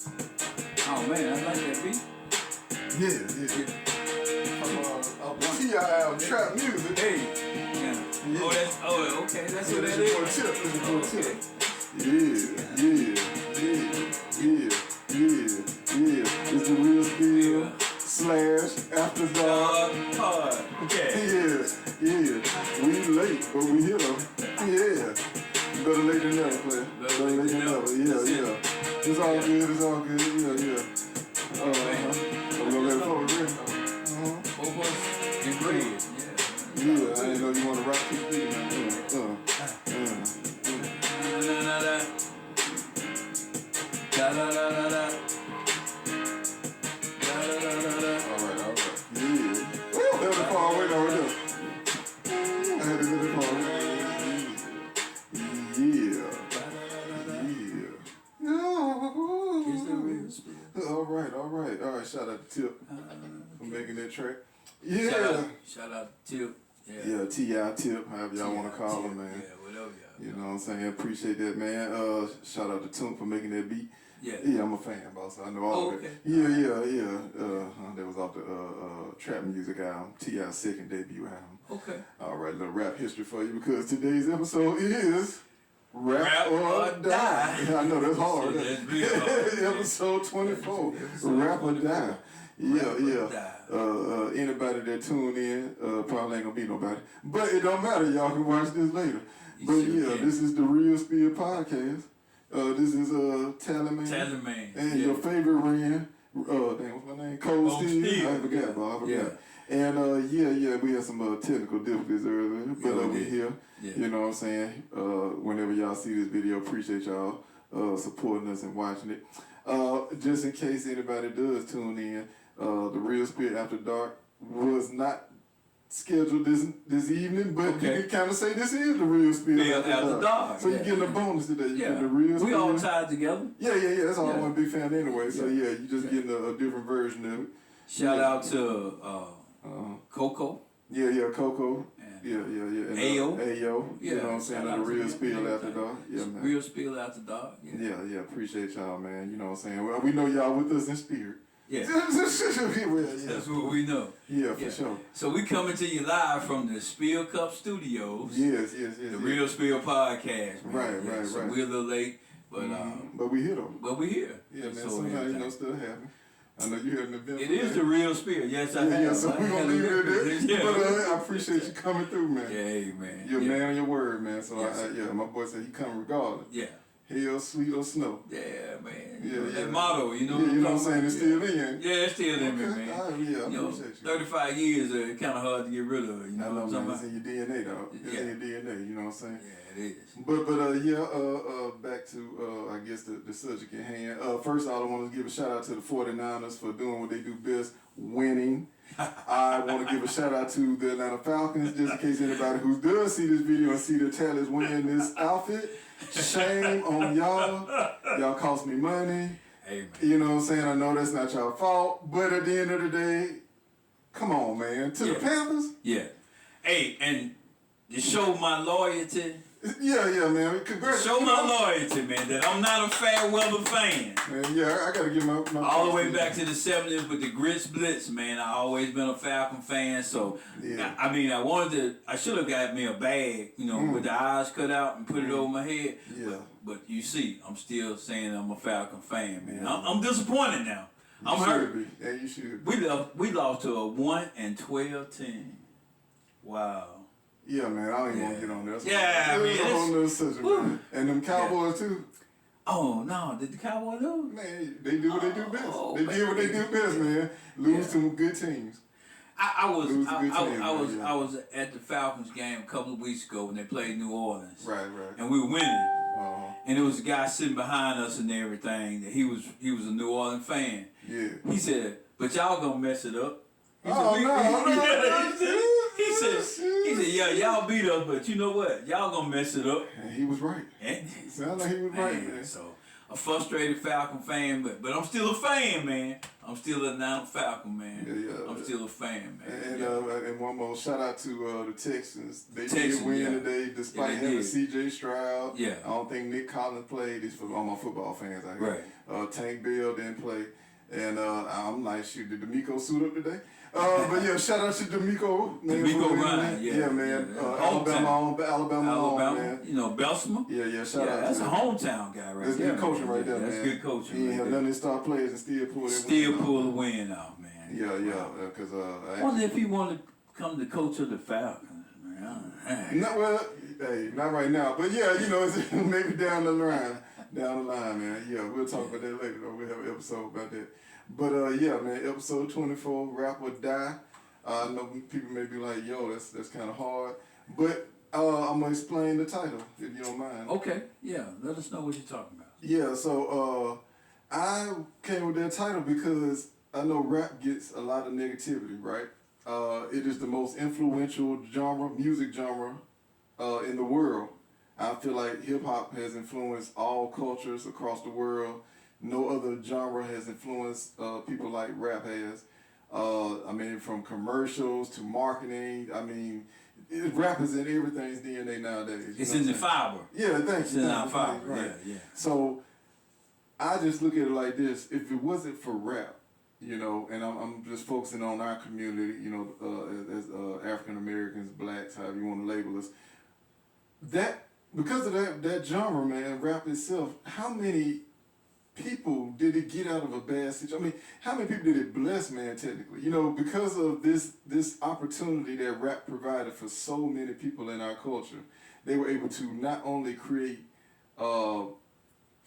Oh man, I like that beat. Yeah. T.I. trap music. Hey. Yeah. Oh, okay. That's what that is. Okay. Yeah. It's the RealSpill / Afterdark. Okay. Yeah. We late, but we here though. Yeah. Better late than never, player. Better late than never. Yeah. It's all good. Yeah. We're gonna let it flow real. Both of us in grade. Yeah, I didn't know you want to rock this beat, man. All right. Yeah. That was far away now, right there. I had to get it far away. It's the RealSpill. All right. Shout out to Tip for making that track. Yeah. Shout out to Tip. Yeah, T.I. Tip, however y'all want to call him, man. Yeah, whatever y'all. You know what I'm saying? Appreciate that, man. Shout out to Toon for making that beat. Yeah, I'm a fan, boss. I know all of it. Yeah. That was off the trap music album, T.I.'s second debut album. Okay. All right, little rap history for you because today's episode is Rap or Die. I know that's hard. That's real hard. Episode 24, Rap or Die. Yeah. Anybody that tuned in probably ain't gonna be nobody, but it don't matter. Y'all can watch this later. This is the RealSpill podcast. This is Talent Man. And your favorite Ren. What's my name? Cold Steel. I forgot, Bob. Yeah. And we had some technical difficulties earlier, but we're here. Yeah. You know what I'm saying? Whenever y'all see this video, appreciate y'all supporting us and watching it. Just in case anybody does tune in, the RealSpill After Dark was not scheduled this evening, but you can kind of say this is the RealSpill After Dark. So you're getting a bonus today. You get the RealSpill. We all tied together. Yeah. That's all I'm a big fan anyway. So you just getting a different version of it. Shout out to Coco. Yeah, Coco. Yeah. And, Ayo. You know what I'm saying? The RealSpill After Dark. Yeah, man. RealSpill After Dark. Yeah. Appreciate y'all, man. You know what I'm saying? Well, we know y'all with us in spirit. Yeah. That's what we know. Yeah, for sure. So we coming to you live from the Spill Cup Studios. Yes. The RealSpill podcast. Man. Right. So we're a little late, but we here though. But we here. Yeah, man. Sometimes stuff happen. I know you had an event. It is the RealSpill. Yes, I have. Yeah, so we're going to leave it at that. But I appreciate you coming through, man. Yeah, hey, man. You're a man of your word, man. So, my boy said he come regardless. Yeah. Hell, sleet, or snow. Yeah, man. Yeah. That motto, you know. Yeah, you know what I'm saying? It's still in you. Yeah, it's still in me, man. I appreciate you. 35 years are kind of hard to get rid of, you know what I'm talking about? It's in your DNA, dog. It's in your DNA, you know what I'm saying? Yeah, it is. But back to, I guess, the subject at hand. First, I want to give a shout out to the 49ers for doing what they do best, winning. I want to give a shout out to the Atlanta Falcons, just in case anybody who does see this video and see the talents wearing this outfit. Shame on y'all. Y'all cost me money. Hey, man. You know what I'm saying? I know that's not y'all fault, but at the end of the day, come on, man. To the Panthers? Yeah. Hey, and to show my loyalty. Yeah, man. Congrats. Show my loyalty, man, that I'm not a fair weather fan. Man, yeah, I got to give my all the way back to the 70s with the Grits Blitz, man. I always been a Falcon fan, so I should have got me a bag, with the eyes cut out and put it over my head. Yeah. But you see, I'm still saying I'm a Falcon fan, man. I'm disappointed now. I'm hurt. Yeah, you should. We lost to a 1-12 team. Wow. Yeah, man, I don't even want to get on there. I mean, it's a whole nother subject, man. And them Cowboys, too. Oh, no. Did the Cowboys lose? Man, they do what they do best. They did what they do best, man. Lose to good teams. I was at the Falcons game a couple of weeks ago when they played New Orleans. Right. And we were winning. And there was a guy sitting behind us and everything. That he was a New Orleans fan. Yeah. He said, "But y'all gonna mess it up." He said, "Yeah, y'all beat us, but you know what? Y'all gonna mess it up." And he was right. Sounds like he was right, man. So a frustrated Falcon fan, but I'm still a fan, man. I'm still a non-Falcon man. Yeah. I'm still a fan, man. And one more shout out to the Texans. They did win today, despite having C.J. Stroud. Yeah. I don't think Nick Collins played. These for all my football fans out here. Right. Tank Bell didn't play, and I'm like, shoot, did D'Amico suit up today? But yeah, shout out to D'Amico. D'Amico Ryan, yeah, man. Alabama, man. You know, Bessemer. Yeah, shout out. That's a hometown guy right there. That's good coaching right there, man. That's good coaching. He ain't have none of his star players and still pull the win out, man. Yeah, because I wonder if he wanted to come to coach of the Falcons, man. Not right now, but yeah, you know, it's maybe down the line, man. Yeah, we'll talk about that later. Though. We'll have an episode about that. But yeah, man, episode 24, Rap or Die. I know people may be like, yo, that's kind of hard, but I'm gonna explain the title if you don't mind. Okay, yeah, let us know what you're talking about. Yeah, so I came with that title because I know rap gets a lot of negativity, right? It is the most influential music genre in the world. I feel like hip hop has influenced all cultures across the world. No other genre has influenced people like rap has. I mean, from commercials to marketing. I mean, rap is in everything's DNA nowadays. It's in the fiber. Yeah, thanks. It's in our fiber. Right. Yeah. So I just look at it like this: if it wasn't for rap, you know, and I'm just focusing on our community, you know, as African Americans, blacks, however you want to label us. That because of that genre, man, rap itself. How many people did it get out of a bad situation? I mean, how many people did it bless, man, technically? You know, because of this opportunity that rap provided for so many people in our culture, they were able to not only create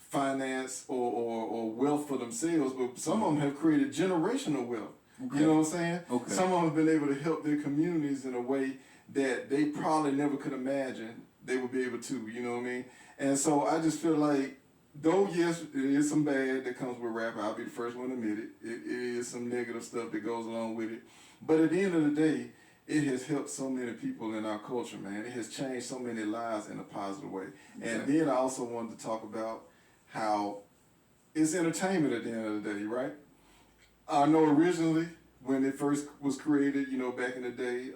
finance or wealth for themselves, but some of them have created generational wealth. Okay. You know what I'm saying? Okay. Some of them have been able to help their communities in a way that they probably never could imagine they would be able to, you know what I mean? And so I just feel like, though, yes, it is some bad that comes with rap. I'll be the first one to admit it. It is some negative stuff that goes along with it. But at the end of the day, it has helped so many people in our culture, man. It has changed so many lives in a positive way. Okay. And then I also wanted to talk about how it's entertainment at the end of the day, right? I know originally when it first was created, you know, back in the day,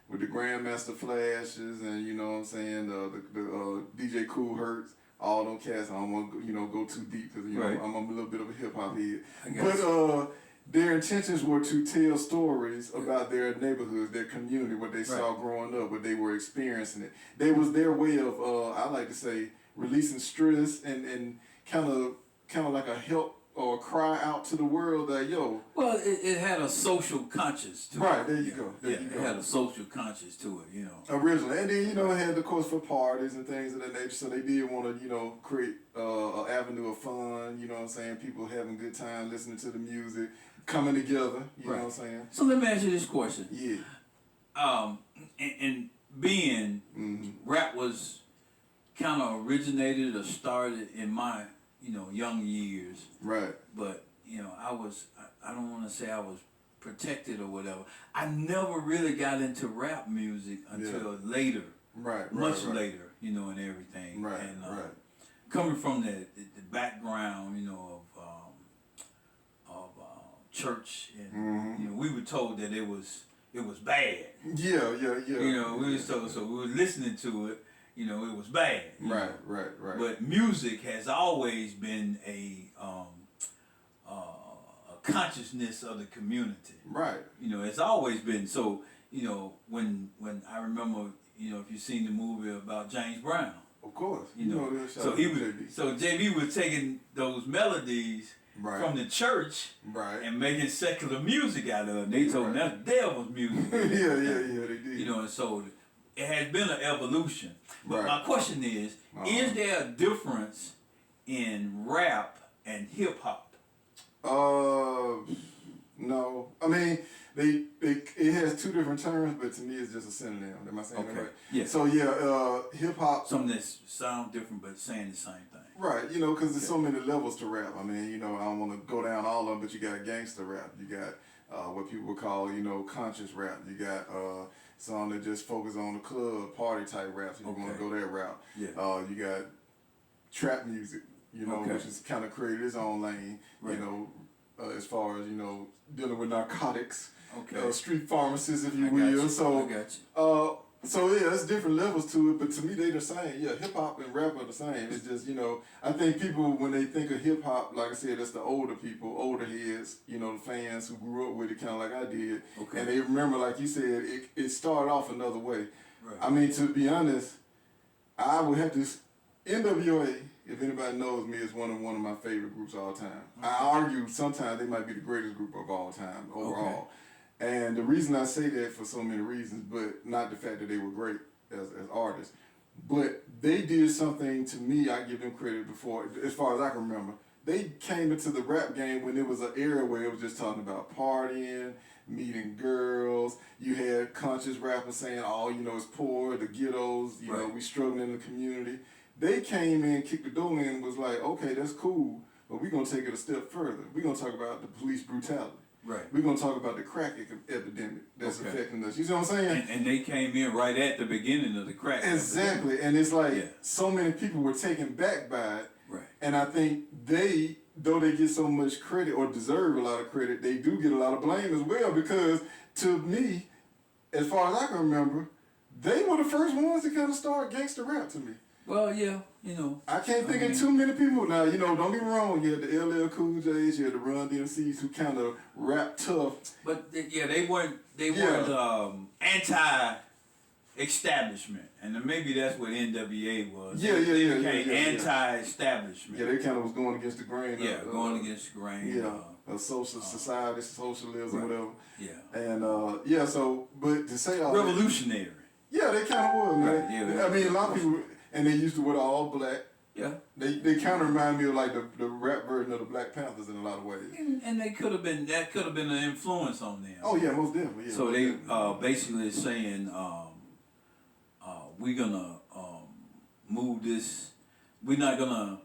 with the Grandmaster Flashes and, you know what I'm saying, the DJ Kool Herc, all them cats. I don't want to, you know, go too deep because, you know, I'm a little bit of a hip-hop head. But their intentions were to tell stories about their neighborhoods, their community, what they saw growing up, what they were experiencing it. They was their way of, I like to say, releasing stress and kind of like a help or cry out to the world that, yo. Well, it had a social conscience to it. Right, there you go. There you go. It had a social conscience to it, you know. Originally. And then, you know, it had, of course, for parties and things of that nature. So they did want to, you know, create an avenue of fun, you know what I'm saying? People having a good time, listening to the music, coming together, you know what I'm saying? So let me ask you this question. Yeah. And being rap was kind of originated or started in my, you know, young years. Right. But, you know, I don't want to say I was protected or whatever. I never really got into rap music until later. Much later, you know, and everything. Right. And coming from the background, you know, of church and, you know, we were told that it was bad. Yeah. You know, we was told, so we were listening to it. You know, it was bad. Right. But music has always been a consciousness of the community. Right. You know, it's always been so. You know, when I remember, you know, if you've seen the movie about James Brown. Of course. You know, so JB was taking those melodies from the church and making secular music out of it. They told him that's devil's music. yeah, they did. You know, and so it has been an evolution. But my question is there a difference in rap and hip hop? No. I mean, it has two different terms, but to me it's just a synonym. Am I saying that right? Yeah. So hip hop. Something that sound different, but saying the same thing. Right. You know, because there's so many levels to rap. I mean, you know, I don't want to go down all of them, but you got gangster rap. You got what people would call, you know, conscious rap. You got some that just focus on the club, party type raps. If you want to go that route. Yeah. You got trap music. you know, which has kind of created his own lane, you know, as far as, you know, dealing with narcotics, street pharmacists, if you will. So, so yeah, there's different levels to it, but to me they the same. Yeah, hip hop and rap are the same. It's just, you know, I think people when they think of hip hop, like I said, that's the older people, older heads, you know, the fans who grew up with it, kind of like I did, and they remember, like you said, it started off another way. I mean, to be honest, I would have to NWA. If anybody knows me, is one of my favorite groups of all time. I argue sometimes they might be the greatest group of all time overall. And the reason I say that for so many reasons, but not the fact that they were great as artists, but they did something to me, I give them credit before, as far as I can remember. They came into the rap game when it was an era where it was just talking about partying, meeting girls. You had conscious rappers saying, all you know is poor, the ghettos, you know, we struggling in the community. They came in, kicked the door in, and was like, okay, that's cool, but we're going to take it a step further. We're going to talk about the police brutality. We're going to talk about the crack epidemic that's affecting us. You see what I'm saying? And they came in right at the beginning of the crack epidemic. And it's like so many people were taken back by it. And I think they, though they get so much credit or deserve a lot of credit, they do get a lot of blame as well because to me, as far as I can remember, they were the first ones to kind of start gangster rap to me. Well, yeah, you know. I can't think of too many people now. You know, don't get me wrong. You had the LL Cool J's, you had the Run DMCs who kind of rap tough. But they weren't anti-establishment, and maybe that's what NWA was. They became anti-establishment. Yeah, they kind of was going against the grain. Going against the grain. Social society, socialism, whatever. And so but to say all revolutionary. That, yeah, they kind of were, man. I mean, a lot of people. And they used to wear all black. They kind of remind me of like the rap version of the Black Panthers in a lot of ways. And that could have been an influence on them. Oh yeah, most definitely. Yeah, so they basically saying we're gonna move this. We're not gonna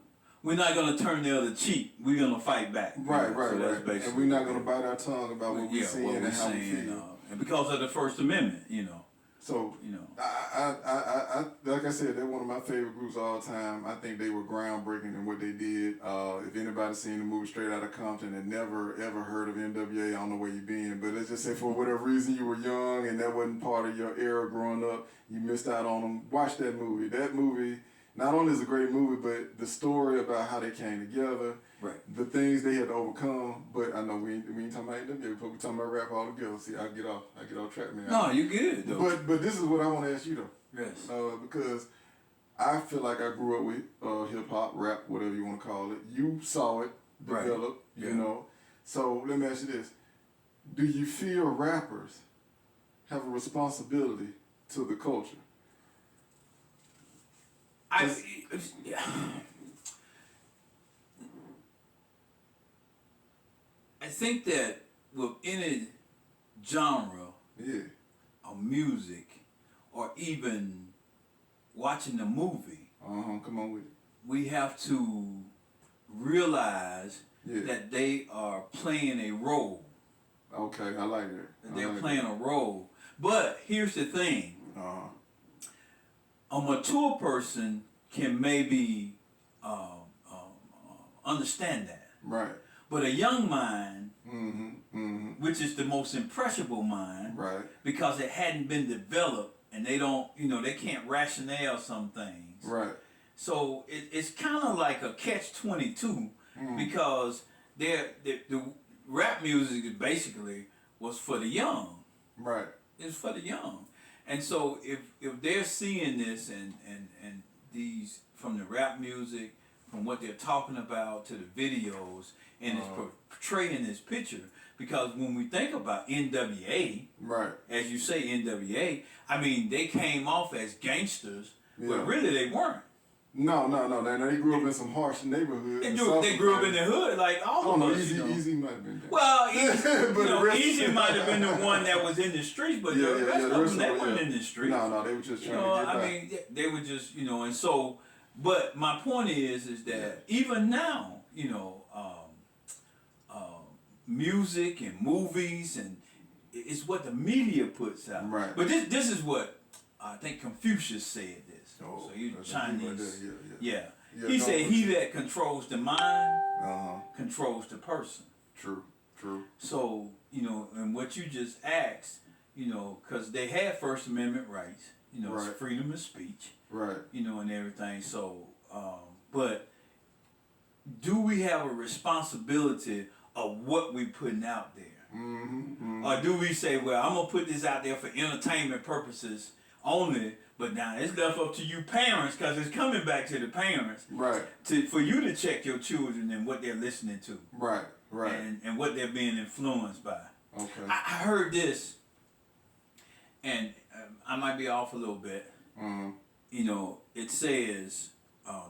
turn the other cheek. We're gonna fight back. Right. And we're not gonna bite our tongue about what we're saying and how we feel. And because of the First Amendment, you know. So, you know, I like I said, they're one of my favorite groups of all time. I think they were groundbreaking in what they did. If anybody's seen the movie Straight Outta Compton and never, ever heard of NWA, I don't know where you've been. But let's just say for whatever reason you were young and that wasn't part of your era growing up, you missed out on them. Watch that movie. That movie not only is a great movie, but the story about how they came together, the things they had to overcome. But I know we ain't talking about NWA, we're talking about rap all together. See, I get off track, man. No, you good though. But this is what I want to ask you though. Yes. Because I feel like I grew up with hip hop, rap, whatever you want to call it. You saw it develop, you know. So let me ask you this: do you feel rappers have a responsibility to the culture? I think that with any genre of music or even watching a movie, come on with it. We have to realize that they are playing a role. Okay, I like that. They're playing a role. But here's the thing. A mature person can maybe understand that. Right. But a young mind, which is the most impressionable mind, because it hadn't been developed and they don't, they can't rationale some things. Right. So it's kind of like a catch-22 because the rap music basically was for the young. Right. It's for the young. And so if they're seeing this and these from the rap music, from what they're talking about to the videos, and it's portraying this picture, because when we think about NWA, as you say NWA, I mean they came off as gangsters, but really they weren't. No. They grew up in some harsh neighborhoods. They grew up in the hood like all of us. Easy might have been that. Well, Easy might have been the one that was in the streets, but the rest of them, they weren't in the streets. No, they were just trying to get by. I mean, they were just, and so, but my point is that even now, music and movies and it's what the media puts out. Right. But this is what I think Confucius said this. So he's Chinese. Yeah, he said, he that controls the mind controls the person. True. So, you know, and what you just asked, you know, because they had First Amendment rights, you know, it's freedom of speech, you know, and everything. So, but do we have a responsibility of what we putting out there? Or do we say, well, I'm going to put this out there for entertainment purposes only, but now it's left up to you parents, because it's coming back to the parents, for you to check your children and what they're listening to. And what they're being influenced by. Okay. I heard this, and I might be off a little bit. You know, it says,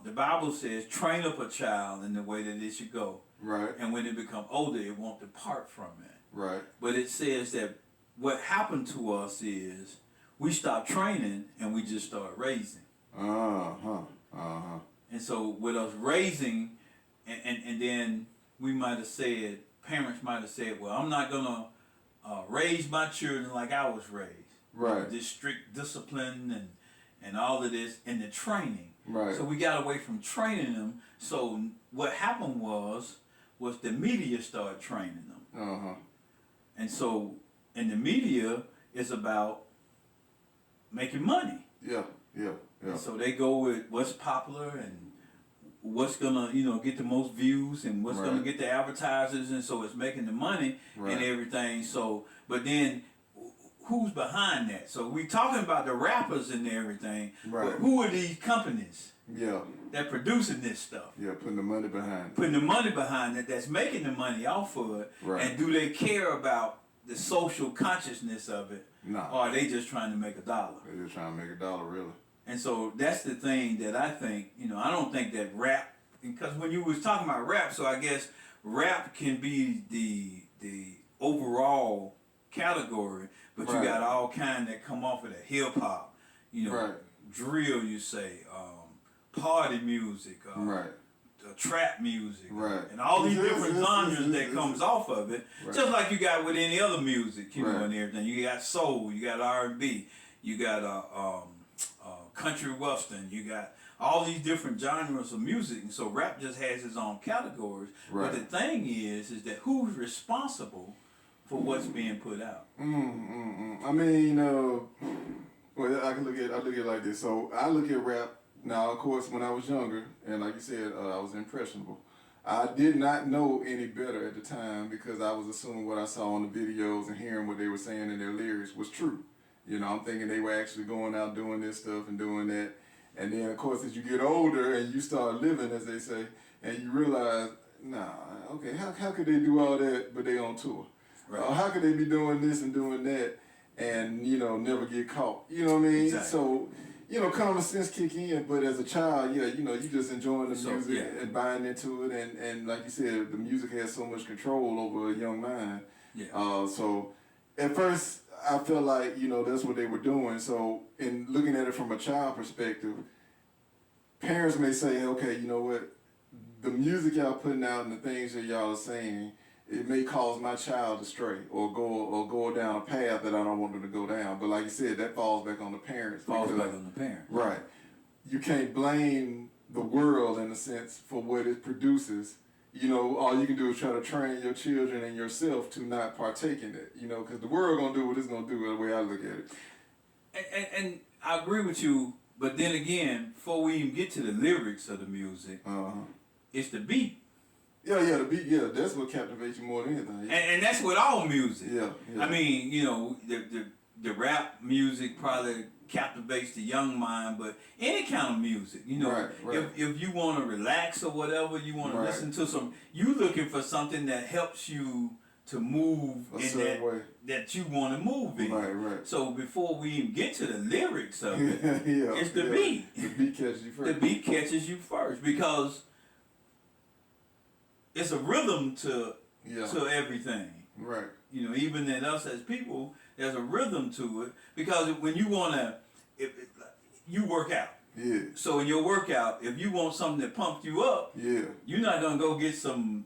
the Bible says, train up a child in the way that it should go. And when it become older, it won't depart from it. But it says that what happened to us is we stop training and we just start raising. And so with us raising, and then we might have said, parents might have said, well, I'm not going to raise my children like I was raised. This strict discipline and all of this, and the training. So we got away from training them. So what happened was the media started training them. And so, and the media is about making money. And so they go with what's popular and what's gonna, you know, get the most views and what's gonna get the advertisers, and so it's making the money and everything. So, but then who's behind that? So we talking about the rappers and everything, but who are these companies that producing this stuff? Putting the money behind it. Putting the money behind it, that's making the money off of it. And do they care about the social consciousness of it? No. Or are they just trying to make a dollar? They're just trying to make a dollar, really. And so that's the thing that I think, you know, I don't think that rap, because when you was talking about rap, so I guess rap can be the overall category, but you got all kind that come off of the hip hop, you know, drill, you say, party music, trap music, and all these different genres that comes off of it, just like you got with any other music, you know, and everything. You got soul, you got R&B, you got country western, you got all these different genres of music, and so rap just has its own categories. But the thing is that who's responsible for what's being put out? I mean, well, I look at it like this. So I look at rap now. Of course, when I was younger, and like you said, I was impressionable. I did not know any better at the time because I was assuming what I saw on the videos and hearing what they were saying in their lyrics was true. You know, I'm thinking they were actually going out doing this stuff and doing that. And then, of course, as you get older and you start living, as they say, and you realize, okay, how could they do all that but they on tour? How could they be doing this and doing that and, you know, never get caught? You know what I mean? Exactly. So, you know, common sense kick in, but as a child, you know, you just enjoying the music and buying into it. And like you said, the music has so much control over a young mind. So at first, I felt like, you know, that's what they were doing. So in looking at it from a child perspective, parents may say, okay, you know what, the music y'all putting out and the things that y'all are saying, it may cause my child to stray or go down a path that I don't want them to go down. But like you said, that falls back on the parents. Right. You can't blame the world, in a sense, for what it produces. You know, all you can do is try to train your children and yourself to not partake in it. You know, because the world going to do what it's going to do, the way I look at it. And I agree with you, but then again, before we even get to the lyrics of the music, it's the beat. The beat, that's what captivates you more than anything. And that's with all music. I mean, you know, the rap music probably captivates the young mind, but any kind of music, you know, if you want to relax or whatever, you want to listen to you looking for something that helps you to move in that you want to move in. So before we even get to the lyrics of it, it's the beat. The beat catches you first. The beat catches you first because it's a rhythm to everything. You know, even in us as people, there's a rhythm to it because when you want to, you work out. So in your workout, if you want something that pumps you up, you're not gonna go get some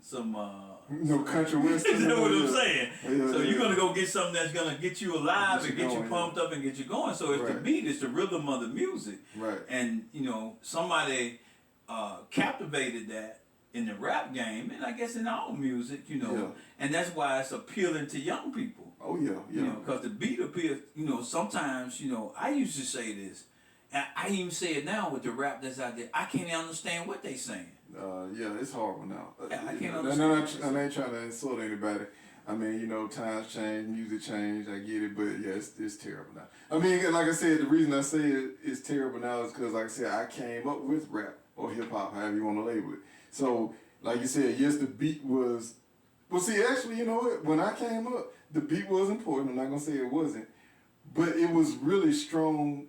country western. You know what I'm saying? So you're gonna go get something that's gonna get you alive and get you pumped up and get you going. So it's the beat, it's the rhythm of the music. And you know, somebody captivated that in the rap game, and I guess in all music, you know, and that's why it's appealing to young people. Oh yeah, yeah. You know, because the beat appeals. You know, sometimes, you know, I used to say this, and I even say it now with the rap that's out there. I can't understand what they saying. Yeah, it's horrible now. Yeah, I can't understand. And I ain't trying to insult anybody. I mean, you know, times change, music change, I get it, but yeah, it's terrible now. I mean, like I said, the reason I say it's terrible now is because, like I said, I came up with rap or hip hop, however you want to label it. So, like you said, yes, the beat was. Well, see, actually, you know what? When I came up, the beat was important. I'm not gonna say it wasn't, but it was really strong.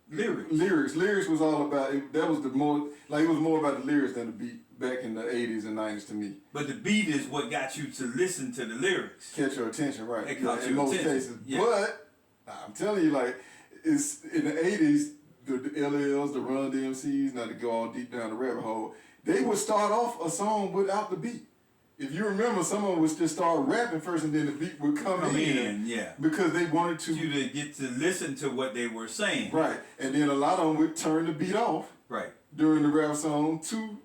Lyrics was all about it. That was the more like it was more about the lyrics than the beat back in the 80s and 90s to me. But the beat is what got you to listen to the lyrics. Catch your attention, right? It caught in most cases. Yeah. But I'm telling you, like, it's in the 80s, the LLs, the Run DMCs, not to go all deep down the rabbit hole, they would start off a song without the beat. If you remember, someone would just start rapping first and then the beat would come in. Yeah. Because they wanted to... You to get to listen to what they were saying. Right. And then a lot of them would turn the beat off. Right. During the rap song to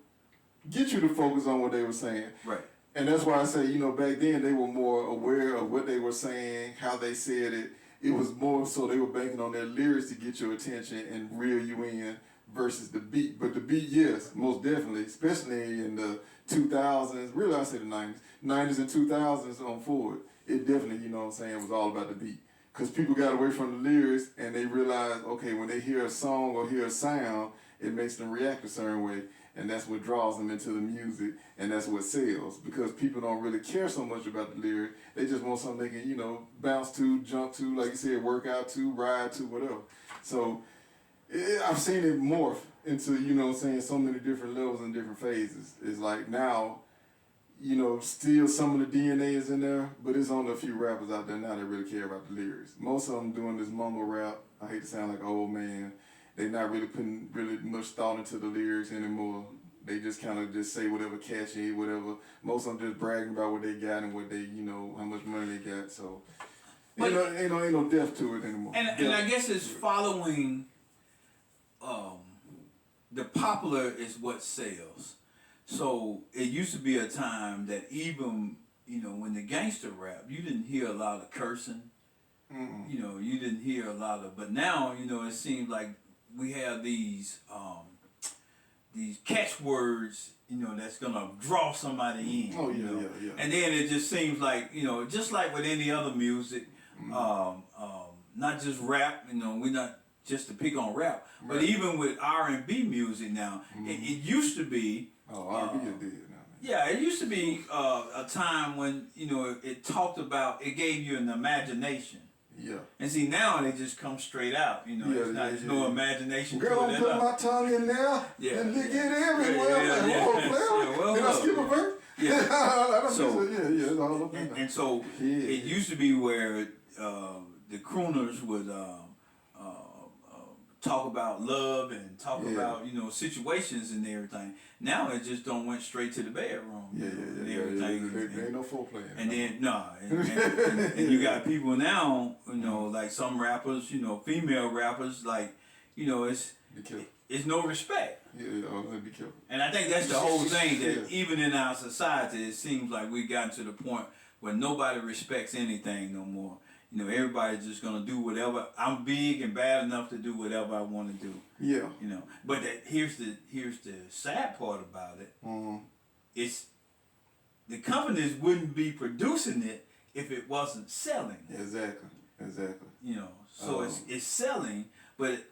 get you to focus on what they were saying. Right. And that's why I say, you know, back then they were more aware of what they were saying, how they said it. It was more so they were banking on their lyrics to get your attention and reel you in versus the beat. But the beat, yes, most definitely, especially in the 2000s, really I say the 90s and 2000s on forward, it definitely, you know what I'm saying, was all about the beat. Because people got away from the lyrics and they realized, okay, when they hear a song or hear a sound, it makes them react a certain way. And that's what draws them into the music, and that's what sells. Because people don't really care so much about the lyric. They just want something they can, you know, bounce to, jump to, like you said, work out to, ride to, whatever. So I've seen it morph into, you know what I'm saying, so many different levels and different phases. It's like now, you know, still some of the DNA is in there, but it's only a few rappers out there now that really care about the lyrics. Most of them doing this mumble rap. I hate to sound like an old man. They're not really putting really much thought into the lyrics anymore. They just kind of just say whatever catchy, whatever. Most of them just bragging about what they got and what they, you know, how much money they got. So, ain't no depth to it anymore. And I guess it's following, the popular is what sells. So it used to be a time that even, you know, when the gangster rap, you didn't hear a lot of cursing. Mm-hmm. You know, you didn't hear a lot of, but now, you know, it seems like we have these catchwords, you know, that's gonna draw somebody in. Oh, you know? Yeah. And then it just seems like, you know, just like with any other music, not just rap, you know, we're not just to pick on rap, right. But even with R&B music now, it used to be. Oh, R&B is dead now. Yeah, it used to be a time when, you know, it talked about, it gave you an imagination. Yeah. And see, now they just come straight out. You know, there's no imagination. Girl, I'm putting my tongue in there and lick it everywhere. Did I skip a verse? Yeah. It's all up and so it used to be where the crooners would talk about love and talk about, you know, situations and everything. Now it just don't went straight to the bedroom. And everything. There ain't no foreplay. And then and you got people now, you know, like some rappers, you know, female rappers, like, you know, it's no respect. Yeah, be careful. And I think that's the whole thing that even in our society, it seems like we've gotten to the point where nobody respects anything no more. You know, everybody's just gonna do whatever. I'm big and bad enough to do whatever I want to do. Yeah. You know, but here's the sad part about it. It's the companies wouldn't be producing it if it wasn't selling. Exactly. You know, so it's selling, but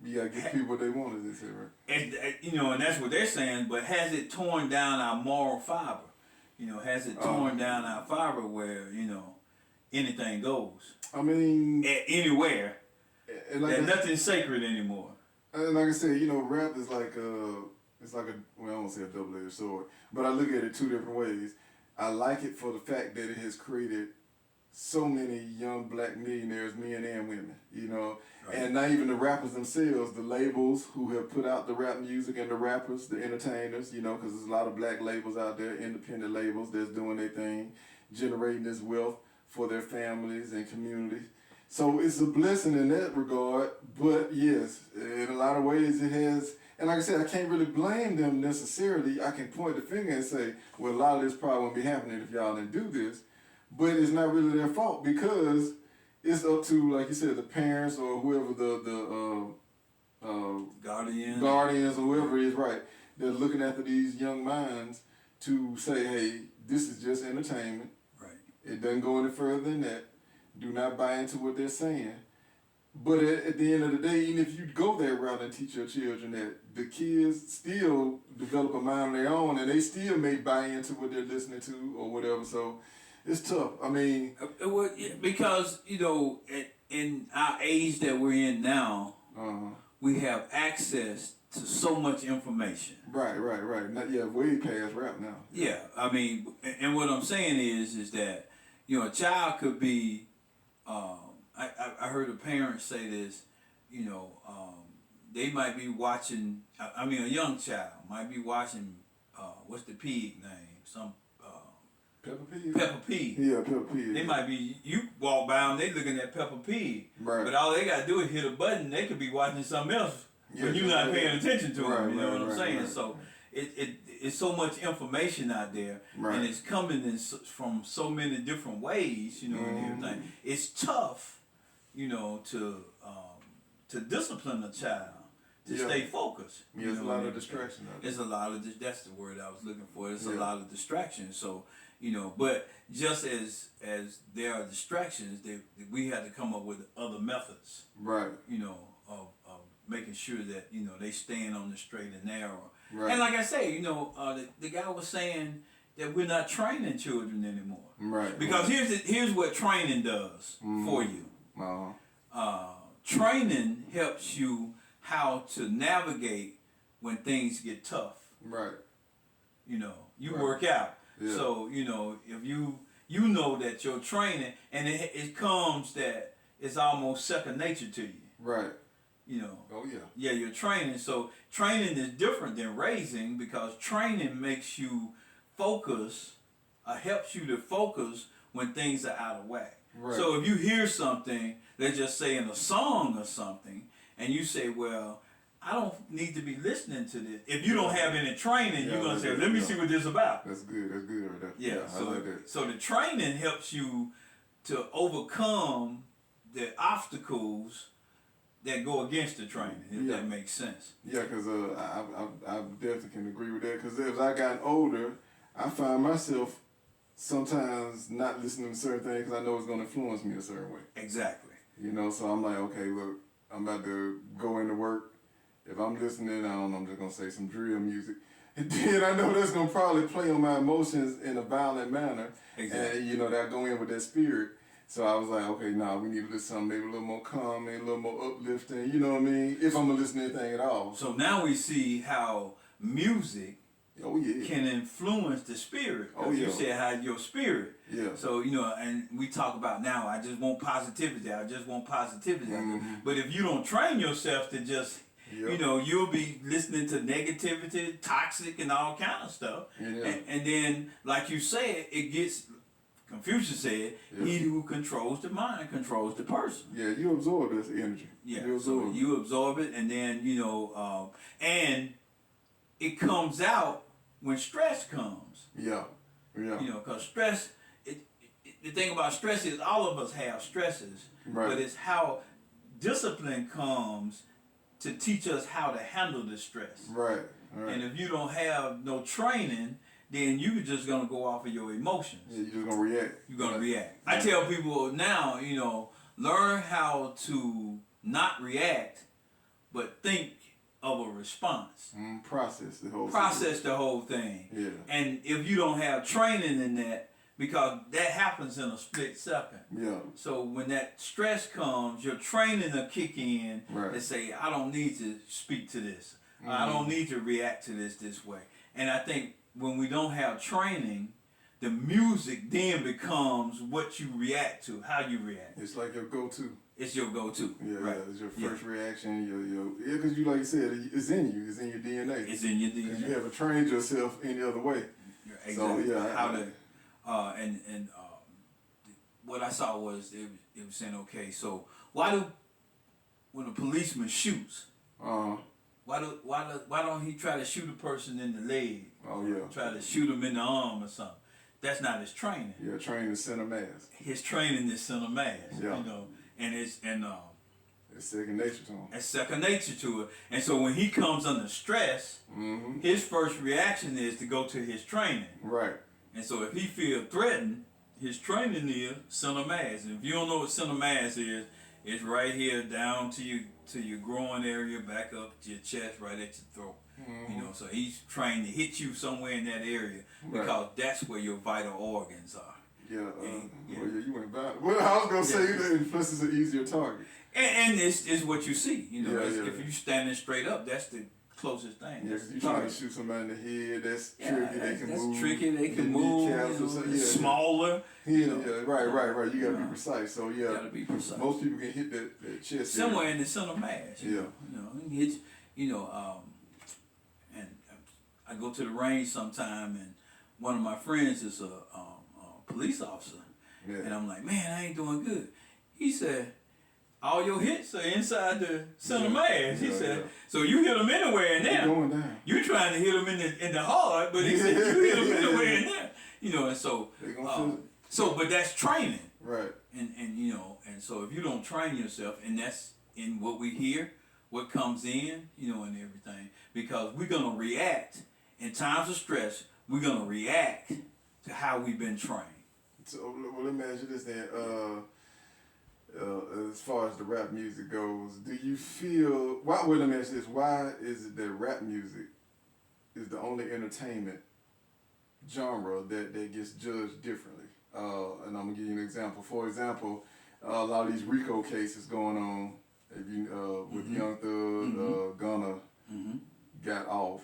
you gotta give people what they want, as they say, right? And you know, and that's what they're saying. But has it torn down our moral fiber? You know, has it torn down our fiber where, you know, anything goes? I mean, anywhere. And like nothing's sacred anymore. And like I said, you know, rap is like it's like well, I won't say a double-edged sword, but I look at it two different ways. I like it for the fact that it has created so many young black millionaires, men and women, you know, right. And not even the rappers themselves, the labels who have put out the rap music and the rappers, the entertainers, you know, because there's a lot of black labels out there, independent labels that's doing their thing, generating this wealth for their families and communities. So it's a blessing in that regard, but yes, in a lot of ways it has And like I said, I can't really blame them necessarily. I can point the finger and say, well, a lot of this probably won't be happening if y'all didn't do this. But it's not really their fault because it's up to, like you said, the parents or whoever the guardians or whoever is, right. They're looking after these young minds to say, hey, this is just entertainment. Right. It doesn't go any further than that. Do not buy into what they're saying. But at the end of the day, even if you go that route and teach your children that, the kids still develop a mind of their own and they still may buy into what they're listening to or whatever. So it's tough. I mean... because, you know, in our age that we're in now, we have access to so much information. Right. Not way past rap now. Yeah, I mean, and what I'm saying is that, you know, a child could be, I heard a parent say this, you know, they might be watching, a young child might be watching, what's the pig name? Peppa Pig? Peppa Pig. Yeah, Peppa Pig. They might be, you walk by them, they looking at Peppa Pig. Right. But all they got to do is hit a button, they could be watching something else. But you're not paying attention to them, you know what I'm saying? Right. So it's so much information out there, and it's coming from so many different ways, you know, and everything. It's tough, you know, to discipline a child to stay focused. Yeah, there's a lot of distraction. It's a lot of that's the word I was looking for. It's a lot of distraction. So, you know, but just as there are distractions, we had to come up with other methods. Right. You know, of making sure that, you know, they staying on the straight and narrow. Right. And like I say, you know, the guy was saying that we're not training children anymore. Right. Because here's what training does for you. Training helps you how to navigate when things get tough. Right. You know, you work out. Yeah. So, you know, if you know that your training, and it comes that it's almost second nature to you. Right. You know. Oh, yeah. Yeah, you're training. So training is different than raising because training makes you focus, helps you to focus when things are out of whack. Right. So if you hear something, let's just say in a song or something, and you say, well, I don't need to be listening to this. If you don't have any training, you're going to say, let me see what this is about. That's good right there. Yeah, I like that. So the training helps you to overcome the obstacles that go against the training, if that makes sense. Yeah, because I definitely can agree with that. Because as I got older, I find myself sometimes not listening to certain things because I know it's going to influence me a certain way. Exactly. You know, so I'm like, okay, look, I'm about to go into work. If I'm listening, I don't know, I'm just going to say some drill music. And then I know that's going to probably play on my emotions in a violent manner. Exactly. And, you know, that go in with that spirit. So I was like, okay, we need to listen to something maybe a little more calming, a little more uplifting, you know what I mean? If I'm going to listen to anything at all. So now we see how music can influence the spirit. You said how your spirit. Yeah. So, you know, and we talk about now, I just want positivity. But if you don't train yourself to just, you know, you'll be listening to negativity, toxic, and all kind of stuff. Yeah. And then, like you said, it gets... Confucius said, he who controls the mind controls the person. Yeah, you absorb this energy. Yeah, you absorb it, and then, you know, and it comes out when stress comes. Yeah. You know, because stress, the thing about stress is all of us have stresses, but it's how discipline comes to teach us how to handle the stress. Right. And if you don't have no training, then you're just going to go off of your emotions. Yeah, you're just going to react. You're going to react. I tell people now, you know, learn how to not react, but think of a response. Process the whole thing. Yeah. And if you don't have training in that, because that happens in a split second. Yeah. So when that stress comes, your training will kick in and say, I don't need to speak to this. I don't need to react to this way. And I think when we don't have training, the music then becomes what you react to, how you react. It's like your go-to. It's your go-to. Yeah, it's your first reaction. Because you, like you said, it's in you. It's in your DNA. It's in your DNA. You haven't trained yourself any other way. Exactly. So, how to, what I saw was, it was saying, okay, so why do, when a policeman shoots, why don't he try to shoot a person in the leg? Oh yeah. Try to shoot him in the arm or something. That's not his training. Yeah, training is center mass. His training is center mass. Yeah. You know, and it's second nature to him. It's second nature to it. And so when he comes under stress, his first reaction is to go to his training. Right. And so if he feels threatened, his training is center mass. And if you don't know what center mass is, it's right here down to your groin area, back up to your chest, right at your throat. You know, so he's trying to hit you somewhere in that area because that's where your vital organs are. Yeah, well, you went back. Well, I was gonna say the influence is an easier target. And it's what you see. You know, if you standing straight up, that's the closest thing. Yeah, because you trying to shoot somebody in the head, that's tricky. They can move. That's tricky. They can move. Smaller. Yeah, right. You gotta be precise. So you gotta be precise. Most people can hit that chest somewhere in the center mass. You know, and I go to the range sometime, and one of my friends is a police officer, and I'm like, man, I ain't doing good. He said, all your hits are inside the center mass. He said, so you hit them anywhere in there. You trying to hit them in the heart, but he said you hit them anywhere in there. You know, and so but that's training. Right. And you know, and so if you don't train yourself, and that's in what we hear, what comes in, you know, and everything, because we're gonna react in times of stress. We're gonna react to how we've been trained. So well, let me ask you this then. As far as the rap music goes, do you feel? Let me ask you this: why is it that rap music is the only entertainment genre that gets judged differently? And I'm gonna give you an example. For example, a lot of these RICO cases going on. If you with Young Thug, Gunna got off.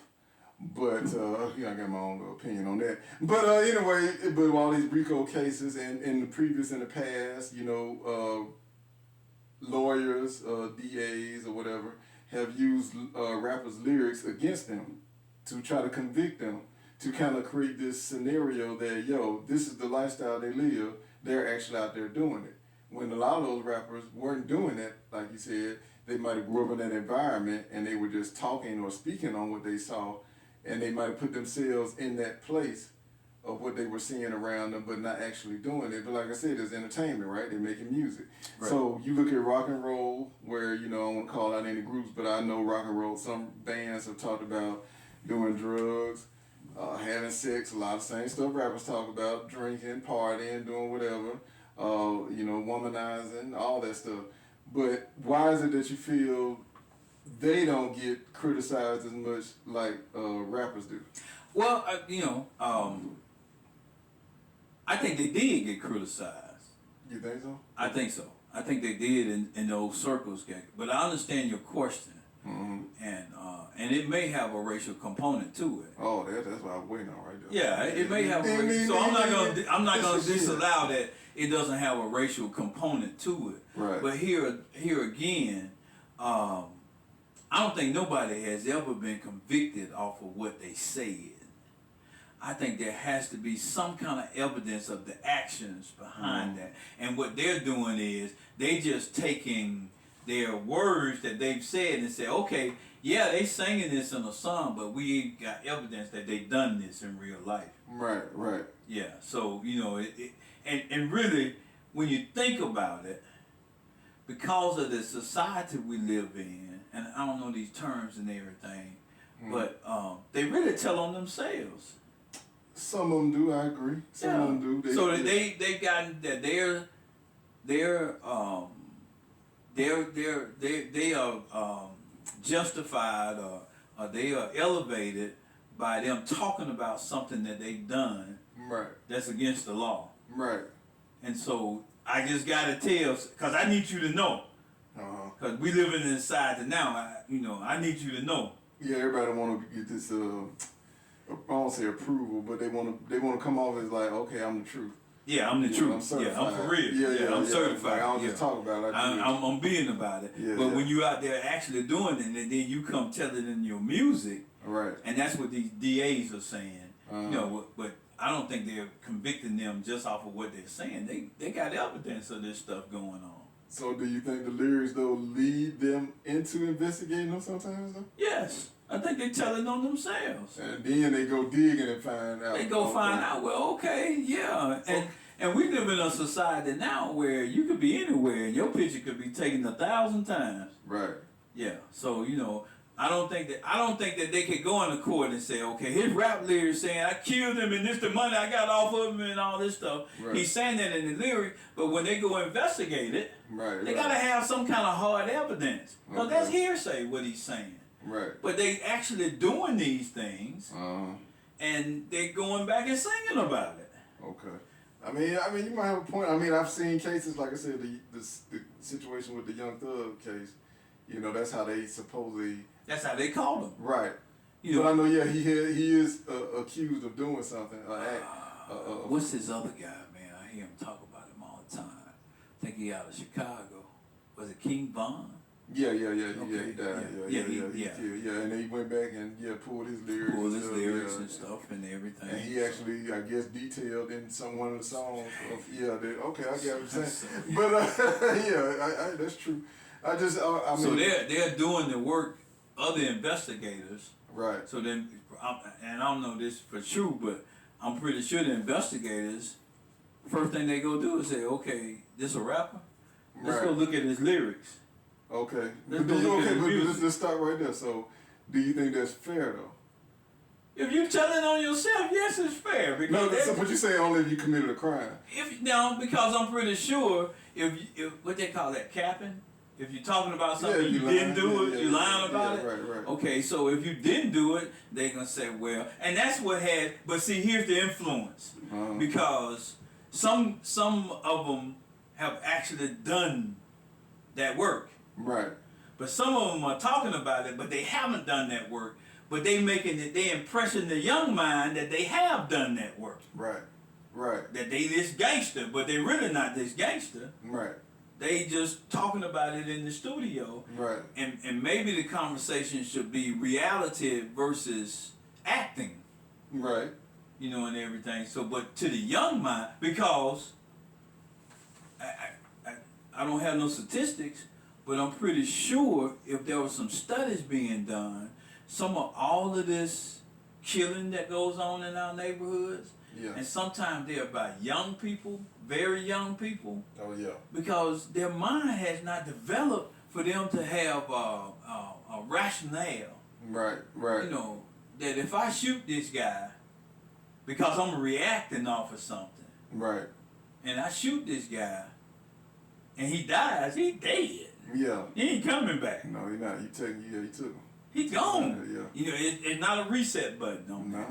But I got my own opinion on that. But anyway, but all these RICO cases and in the past, you know, lawyers, DAs or whatever, have used rappers' lyrics against them to try to convict them, to kind of create this scenario that, this is the lifestyle they live. They're actually out there doing it. When a lot of those rappers weren't doing it, like you said, they might have grew up in that environment and they were just talking or speaking on what they saw. And they might have put themselves in that place of what they were seeing around them, but not actually doing it. But like I said, it's entertainment, right? They're making music. Right. So you look at rock and roll, where, you know, I don't want to call out any groups, but I know rock and roll, some bands have talked about doing drugs, having sex, a lot of same stuff rappers talk about, drinking, partying, doing whatever, you know, womanizing, all that stuff. But why is it that you feel they don't get criticized as much like rappers do? Well, you know, I think they did get criticized. You think so? I think so. I think they did in those circles. But I understand your question, and it may have a racial component to it. Oh, that's what I'm waiting on right there. Yeah, it may have. So I'm not gonna disallow that it doesn't have a racial component to it. Right. But here again, I don't think nobody has ever been convicted off of what they said. I think there has to be some kind of evidence of the actions behind that. And what they're doing is they just taking their words that they've said and say, okay, yeah, they singing this in a song, but we got evidence that they done this in real life. Right. Yeah, so, you know, and really, when you think about it, because of the society we live in, and I don't know these terms and everything, but they really tell on themselves. Some of them do, I agree. Some of them do. They've gotten that they are justified or they are elevated by them talking about something that they've done that's against the law. Right. And so I just gotta tell, cause I need you to know. Cause we live in this society now. I need you to know. Yeah, everybody want to get this. I don't say approval, but they want to come off as like, okay, I'm the truth. Yeah, I'm the truth. I'm certified. Yeah, I'm for real. Yeah, I'm certified. Like, I don't just talk about it. I'm being about it. Yeah, but when you out there actually doing it, and then you come tell it in your music, right? And that's what these DAs are saying. But I don't think they're convicting them just off of what they're saying. They got evidence of this stuff going on. So do you think the lyrics though lead them into investigating them sometimes though? Yes. I think they're telling on themselves. And then they go digging and find out. They go find out, well, okay, yeah. And we live in a society now where you could be anywhere and your picture could be taken 1,000 times. Right. Yeah. So, I don't think that they could go into court and say, okay, his rap lyrics saying I killed him and this the money I got off of him and all this stuff. Right. He's saying that in the lyric, but when they go investigate it, they gotta have some kind of hard evidence. Because that's hearsay what he's saying. Right. But they actually doing these things, and they're going back and singing about it. Okay. I mean, you might have a point. I mean, I've seen cases like I said, the situation with the Young Thug case. That's how they supposedly. That's how they called him. Right. But I know, yeah, he is accused of doing something. What's his other guy, man? I hear him talk about him all the time. I think he out of Chicago. Was it King Von? Yeah, he died. And then he went back and pulled his lyrics. And stuff and everything. And he actually, I guess, detailed in one of the songs of okay, I get what you're saying. But that's true. I mean. So they're doing the work of the investigators. Right. So then, and I don't know this for sure, but I'm pretty sure the investigators, first thing they go do is say, okay, this a rapper? Let's go look at his lyrics. Okay. Let's start right there. So, do you think that's fair though? If you're telling on yourself, yes, it's fair. Because but you say only if you committed a crime. Because I'm pretty sure if what they call that, capping. If you're talking about something you didn't do it, you're lying about it. Right. Okay, so if you didn't do it, they're gonna say, well, and that's what had. But see, here's the influence because some of them have actually done that work. Right. But some of them are talking about it, but they haven't done that work. But they impressing the young mind that they have done that work. Right. That they this gangster, but they really not this gangster. Right. They just talking about it in the studio. Right. And maybe the conversation should be reality versus acting. Right. And everything. So, but to the young mind, because I don't have no statistics, but I'm pretty sure if there was some studies being done, some of all of this killing that goes on in our neighborhoods, and sometimes they're about young people, very young people. Oh yeah. Because their mind has not developed for them to have a rationale. Right. That if I shoot this guy, because I'm reacting off of something. Right. And I shoot this guy, and he dies, he dead. Yeah. He ain't coming back. No, he not. He took him. He gone. It's not a reset button on that.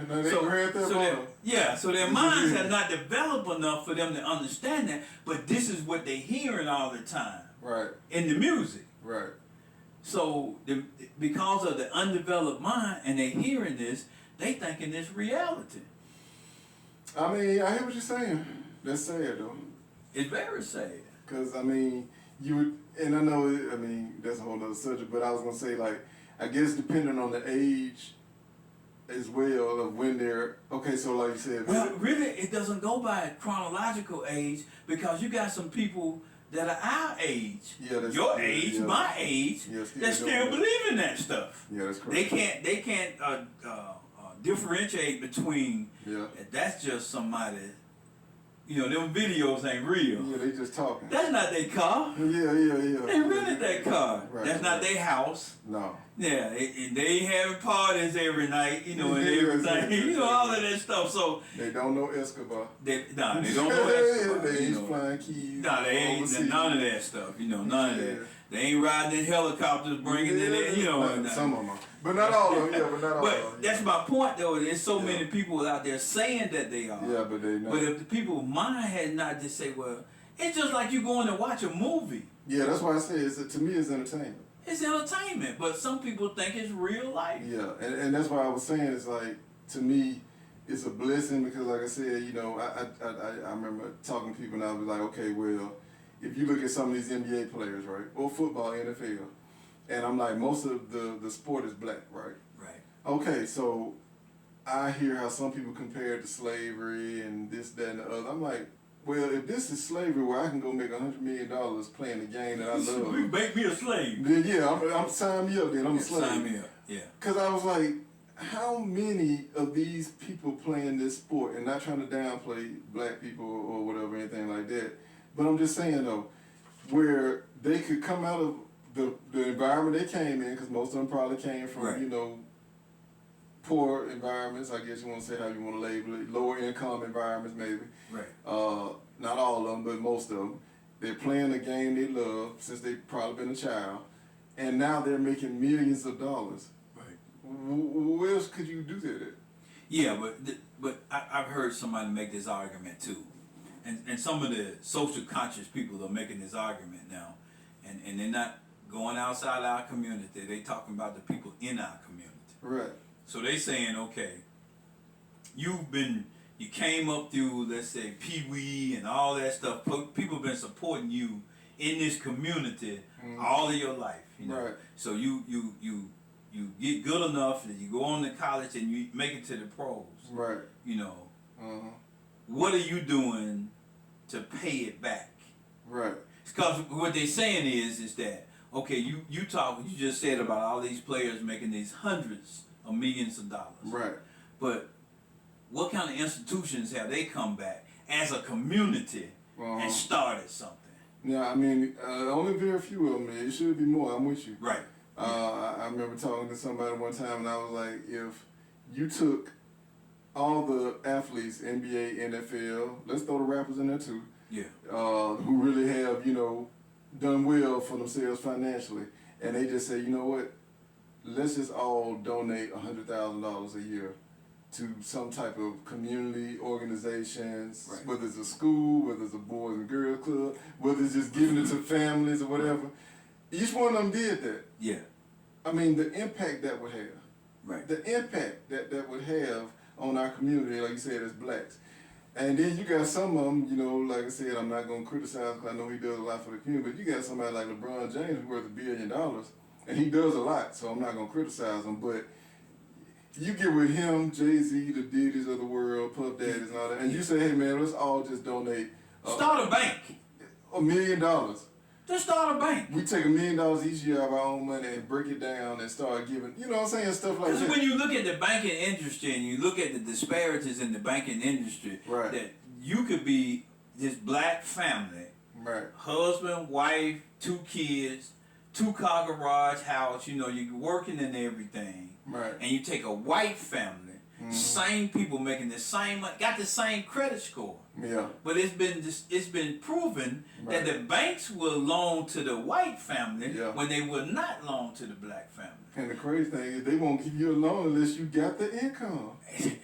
No. So their minds have not developed enough for them to understand that, but this is what they're hearing all the time. Right. In the music. Right. So because of the undeveloped mind and they're hearing this, they thinking it's reality. I mean, I hear what you're saying. That's sad though. It's very sad. Because I mean, and I know, that's a whole other subject, but I was going to say, like, I guess depending on the age as well of when they're, okay, so like you said. Well, really, it doesn't go by chronological age because you got some people that are our age, your age, my age, that still believe in that stuff. Yeah, that's correct. They can't differentiate between, that's just somebody. Them videos ain't real. Yeah, they just talking. That's not their car. Yeah. They rented that car. Right, that's not their house. No. Yeah, and they ain't having parties every night, and everything. All of that stuff. So they don't know Escobar. They don't know Escobar. They ain't flying keys. No, they ain't none of that stuff. None of that. They ain't riding in helicopters, bringing it in. Some of them are. But not all of them, but not all of them. But that's my point, though. There's so many people out there saying that they are. Yeah, but they not. But if the people's mind had not just say, well, it's just like you going to watch a movie. Yeah, that's why I say to me it's entertainment. It's entertainment, but some people think it's real life. Yeah, and that's why I was saying it's like, to me, it's a blessing because like I said, I remember talking to people and I was like, okay, well, if you look at some of these NBA players, right, or football, NFL, and I'm like, most of the sport is black, right? Right. Okay, so I hear how some people compare it to slavery and this, that, and the other. I'm like, well, if this is slavery where I can go make $100 million playing the game that I love. Make me a slave. Then yeah, I'm sign me up then. I'm a slave. Sign me up, yeah. Because I was like, how many of these people playing this sport, and not trying to downplay black people or whatever, anything like that, but I'm just saying though, where they could come out of the environment they came in, because most of them probably came from, you know, poor environments, I guess you want to say how you want to label it, lower income environments maybe. Right. Not all of them, but most of them. They're playing a game they love since they've probably been a child, and now they're making millions of dollars. Right. Where else could you do that at? Yeah, but I've heard somebody make this argument too. And some of the social conscious people are making this argument now. And they're not going outside our community. They talking about the people in our community. Right. So they saying, okay, you came up through, let's say, Pee Wee and all that stuff. People have been supporting you in this community all of your life. You know? Right. So you get good enough that you go on to college and you make it to the pros. Right. You know. What are you doing to pay it back? Right. Because what they're saying is that, okay, you just said about all these players making these hundreds of millions of dollars. Right. But what kind of institutions have they come back as a community and started something? Yeah, I mean, only very few of them. It should be more. I'm with you. Right. I remember talking to somebody one time, and I was like, if you took all the athletes, NBA, NFL, let's throw the rappers in there too, who really have, you know, done well for themselves financially, and they just say, you know what, let's just all donate $100,000 a year to some type of community organizations, whether it's a school, whether it's a Boys and Girls Club, whether it's just giving it to families or whatever. Each one of them did that. Yeah. I mean, the impact that would have. Right. The impact that would have on our community, like you said, as blacks. And then you got some of them, you know, like I said, I'm not going to criticize because I know he does a lot for the community, but you got somebody like LeBron James who's worth $1 billion, and he does a lot, so I'm not going to criticize him, but you get with him, Jay-Z, the Diddy's of the world, Puff Daddies and all that, and you say, hey man, let's all just donate. Start a bank. $1 million. Just start a bank. We take $1 million each year of our own money and break it down and start giving, you know what I'm saying, stuff like that. Because when you look at the banking industry and you look at the disparities in the banking industry, that you could be this black family, husband, wife, 2 kids, 2-car garage house, you know, you're working and everything, and you take a white family, same people making the same money, got the same credit score. Yeah. But it's been proven that the banks will loan to the white family when they will not loan to the black family. And the crazy thing is they won't give you a loan unless you got the income.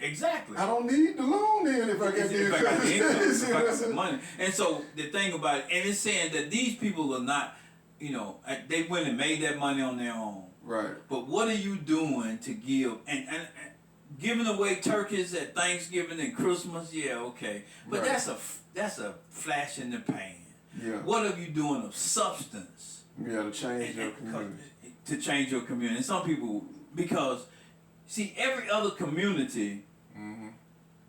Exactly. I don't need the loan then if I got the income. If I got the money. And so the thing about it, and it's saying that these people are not, you know, they went and made that money on their own. Right. But what are you doing to give and giving away turkeys at Thanksgiving and Christmas? Yeah, okay. But that's a flash in the pan. Yeah. What are you doing of substance? Yeah, to change your community. To change your community. And some people, because see, every other community,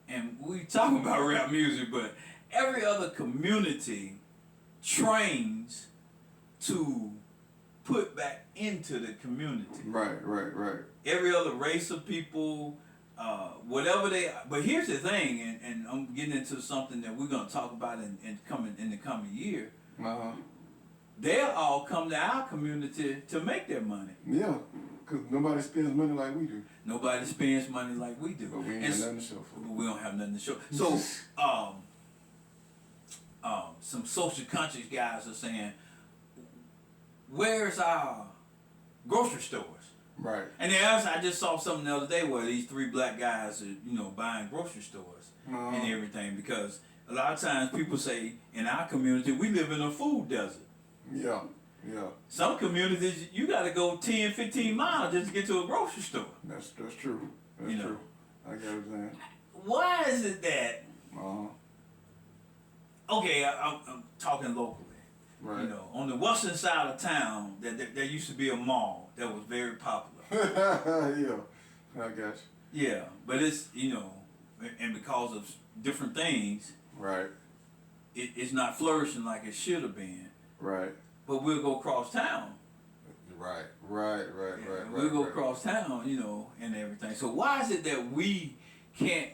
and we talk about rap music, but every other community trains to put back into the community. Right. Every other race of people, whatever they are. But here's the thing, and I'm getting into something that we're going to talk about in the coming year. They'll all come to our community to make their money. Yeah, because nobody spends money like we do. Nobody spends money like we do. But we ain't got nothing to show for it. But we don't have nothing to show. So, some social conscious guys are saying, where's our grocery stores? Right. And then I just saw something the other day where these 3 black guys are, you know, buying grocery stores and everything, because a lot of times people say in our community we live in a food desert. Yeah. Some communities you got to go 10, 15 miles just to get to a grocery store. That's true. That's true. I get what you're saying. Why is it that? Okay, I'm talking locally. Right. You know, on the western side of town, there used to be a mall that was very popular. Yeah, I guess. Yeah, but it's, you know, and because of different things, it's not flourishing like it should have been. Right. But we'll go cross town. Right. We'll go cross town, you know, and everything. So why is it that we can't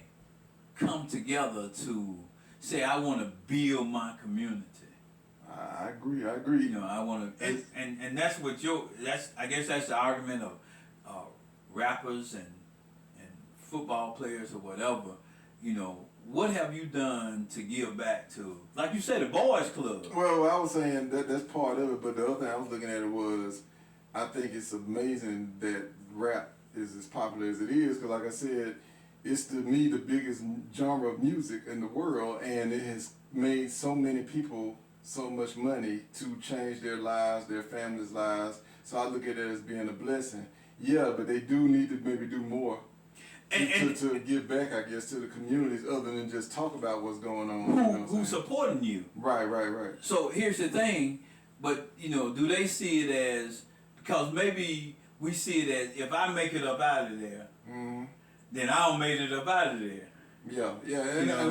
come together to say, I want to build my community? I agree. You know, I want to, and that's what I guess that's the argument of rappers and football players or whatever. You know, what have you done to give back to, like you said, the boys club? Well, I was saying that's part of it, but the other thing I was looking at it was, I think it's amazing that rap is as popular as it is, because like I said, it's to me the biggest genre of music in the world, and it has made so many people so much money to change their lives, their families' lives. So I look at it as being a blessing. Yeah, but they do need to maybe do more to give back, I guess, to the communities, other than just talk about what's going on. Who's supporting you? Right. So here's the thing, but you know, do they see it as, because maybe we see it as, if I make it up out of there, then I don't make it up out of there. Yeah, and I'm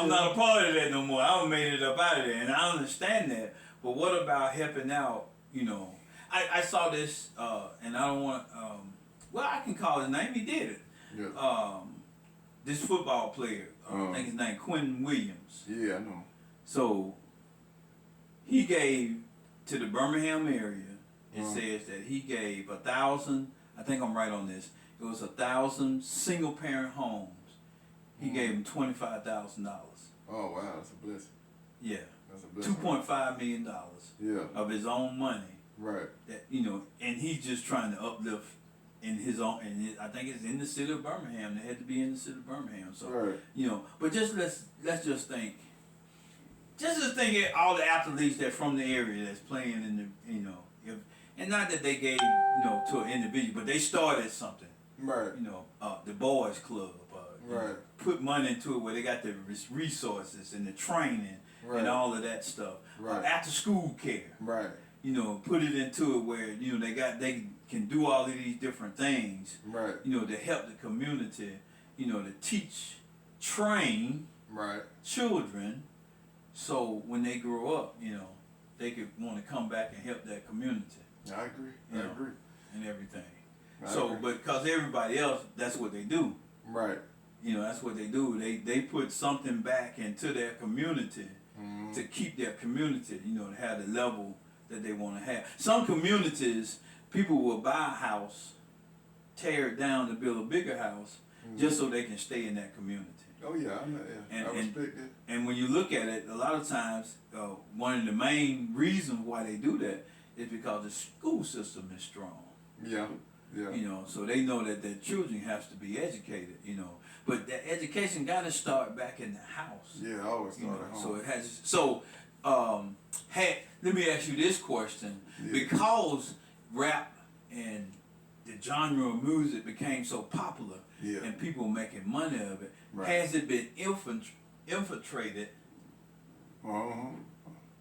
not a part of that no more. I don't made it up out of there, and I understand that. But what about helping out? You know, I saw this, and I don't want. Well, I can call his name. He did it. Yeah. This football player, I think his name Quentin Williams. Yeah, I know. So he gave to the Birmingham area. It says that he gave 1,000. I think I'm right on this. It was 1,000 single parent homes. He gave them $25,000. Oh wow, that's a blessing. Yeah. That's a blessing. $2.5 million. Yeah. Of his own money. Right. That, you know, and he's just trying to uplift in his own. And I think it's in the city of Birmingham. They had to be in the city of Birmingham. So right. You know, but just let's just think. Just think of all the athletes that from the area that's playing in the, you know, and not that they gave, you know, to an individual, but they started something. Right. You know, the boys club. Right. Put money into it where they got the resources and the training and all of that stuff. Right. After school care. Right. You know, put it into it where, you know, they can do all of these different things. Right. You know, to help the community. You know, to teach, train. Right. Children, so when they grow up, you know, they could want to come back and help that community. I agree. I agree. And everything. I agree. But because everybody else, that's what they do. Right. You know, that's what they do. They put something back into their community to keep their community, you know, to have the level that they want to have. Some communities, people will buy a house, tear it down to build a bigger house, just so they can stay in that community. Oh yeah, I know. Yeah. I respect it. And when you look at it, a lot of times, one of the main reasons why they do that is because the school system is strong. Yeah. Yeah. You know, so they know that their children have to be educated, you know. But that education got to start back in the house. Yeah, I always start at home. So it has. So, let me ask you this question: because rap and the genre of music became so popular, and people making money of it, has it been infiltrated?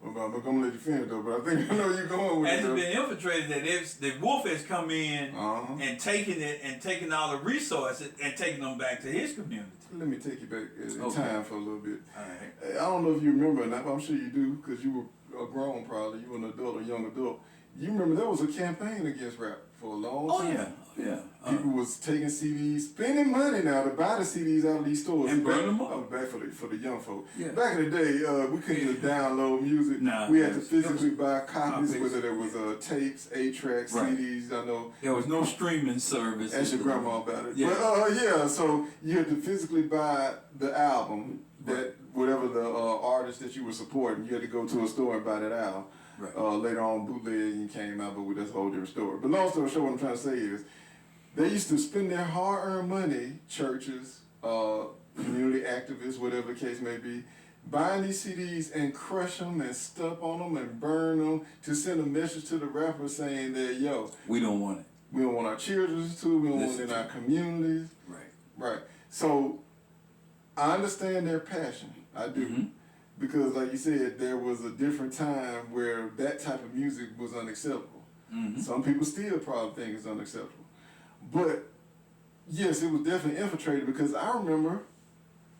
I'm gonna let you finish though, but I think I know you're going with it. Has it been infiltrated that if the wolf has come in and taken it and taken all the resources and taken them back to his community? Let me take you back in time for a little bit. All right. I don't know if you remember, and I'm sure you do, because you were grown probably. You were an adult or young adult. You remember there was a campaign against rap for a long time. Oh yeah. People was taking CDs, spending money now to buy the CDs out of these stores. And burn them up. Back for the young folk. Yeah. Back in the day, we couldn't just download music. Nah, we had to physically buy copies, whether there was tapes, 8-tracks, CDs, I know. There was no streaming service. Ask your grandma about it. Yeah. But so you had to physically buy the album, that whatever the artist that you were supporting, you had to go to a store and buy that album. Right. Later on, bootlegging came out, but that's a whole different story. But long story short, what I'm trying to say is, they used to spend their hard-earned money, churches, community activists, whatever the case may be, buying these CDs and crush them and step on them and burn them to send a message to the rapper saying that, yo, we don't want it. We don't want our children to. We don't want it in our communities. Right. So I understand their passion. I do. Because like you said, there was a different time where that type of music was unacceptable. Some people still probably think it's unacceptable. But yes, it was definitely infiltrated, because I remember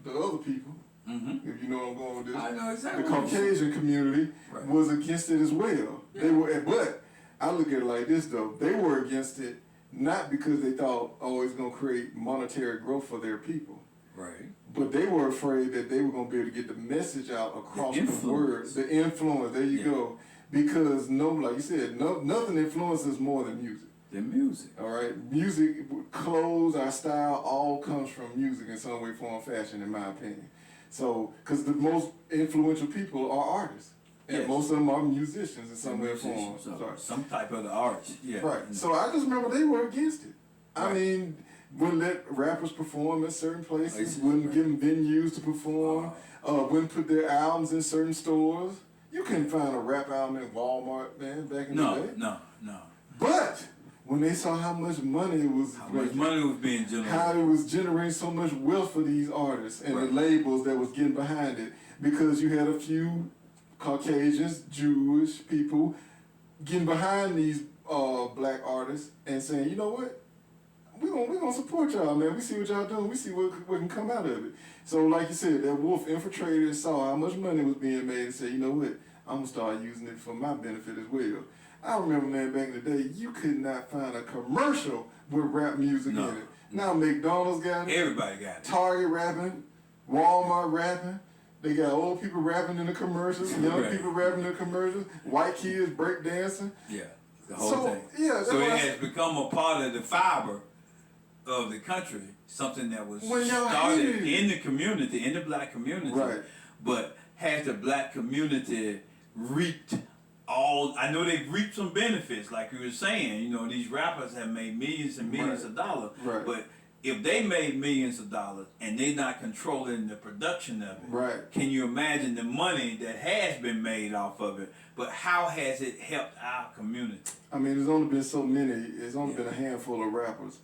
the other people if you know where I'm going with this. I know exactly. The Caucasian community was against it as well. Yeah. They were, but I look at it like this though. They were against it not because they thought, oh, it's going to create monetary growth for their people. Right. But they were afraid that they were going to be able to get the message out across the word. The influence. There you go. Because like you said, nothing influences more than music. The music. All right. Music, clothes, our style, all comes from music in some way, form, fashion, in my opinion. So, because the most influential people are artists. And most of them are musicians in some way or form. Some type of the artist, yeah. Right. So I just remember they were against it. I mean, wouldn't let rappers perform in certain places, wouldn't give them venues to perform, wouldn't put their albums in certain stores. You couldn't find a rap album in Walmart, man, back in the day. No. But when they saw how much money it was being generated, how it was generating so much wealth for these artists and the labels that was getting behind it, because you had a few Caucasians, Jewish people getting behind these black artists and saying, you know what, we're gonna support y'all, man. We see what y'all doing. We see what can come out of it. So like you said, that wolf infiltrated and saw how much money was being made and said, you know what, I'm gonna start using it for my benefit as well. I remember, man, back in the day, you could not find a commercial with rap music in it. Now McDonald's got it. Everybody got it. Target rapping, Walmart rapping. They got old people rapping in the commercials, young people rapping in the commercials, white kids break dancing. Yeah, the whole thing. Yeah, so it has become a part of the fiber of the country, something that was started in the community, in the black community. Right. But has the black community reaped I know they've reaped some benefits, like you were saying. You know, these rappers have made millions and millions of dollars. Right. But if they made millions of dollars and they're not controlling the production of it, can you imagine the money that has been made off of it? But how has it helped our community? I mean, there's only been so many. There's only been a handful of rappers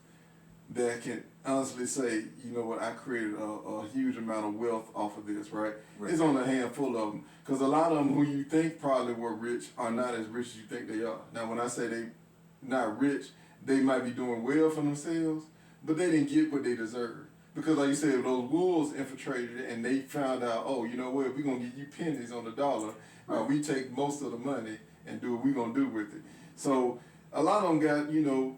that can honestly say, you know what, I created a huge amount of wealth off of this, right? It's only a handful of them. Because a lot of them who you think probably were rich are not as rich as you think they are. Now, when I say they not rich, they might be doing well for themselves, but they didn't get what they deserve. Because like you said, those wolves infiltrated it and they found out, oh, you know what, we're going to give you pennies on the dollar. We take most of the money and do what we're going to do with it. So a lot of them got, you know,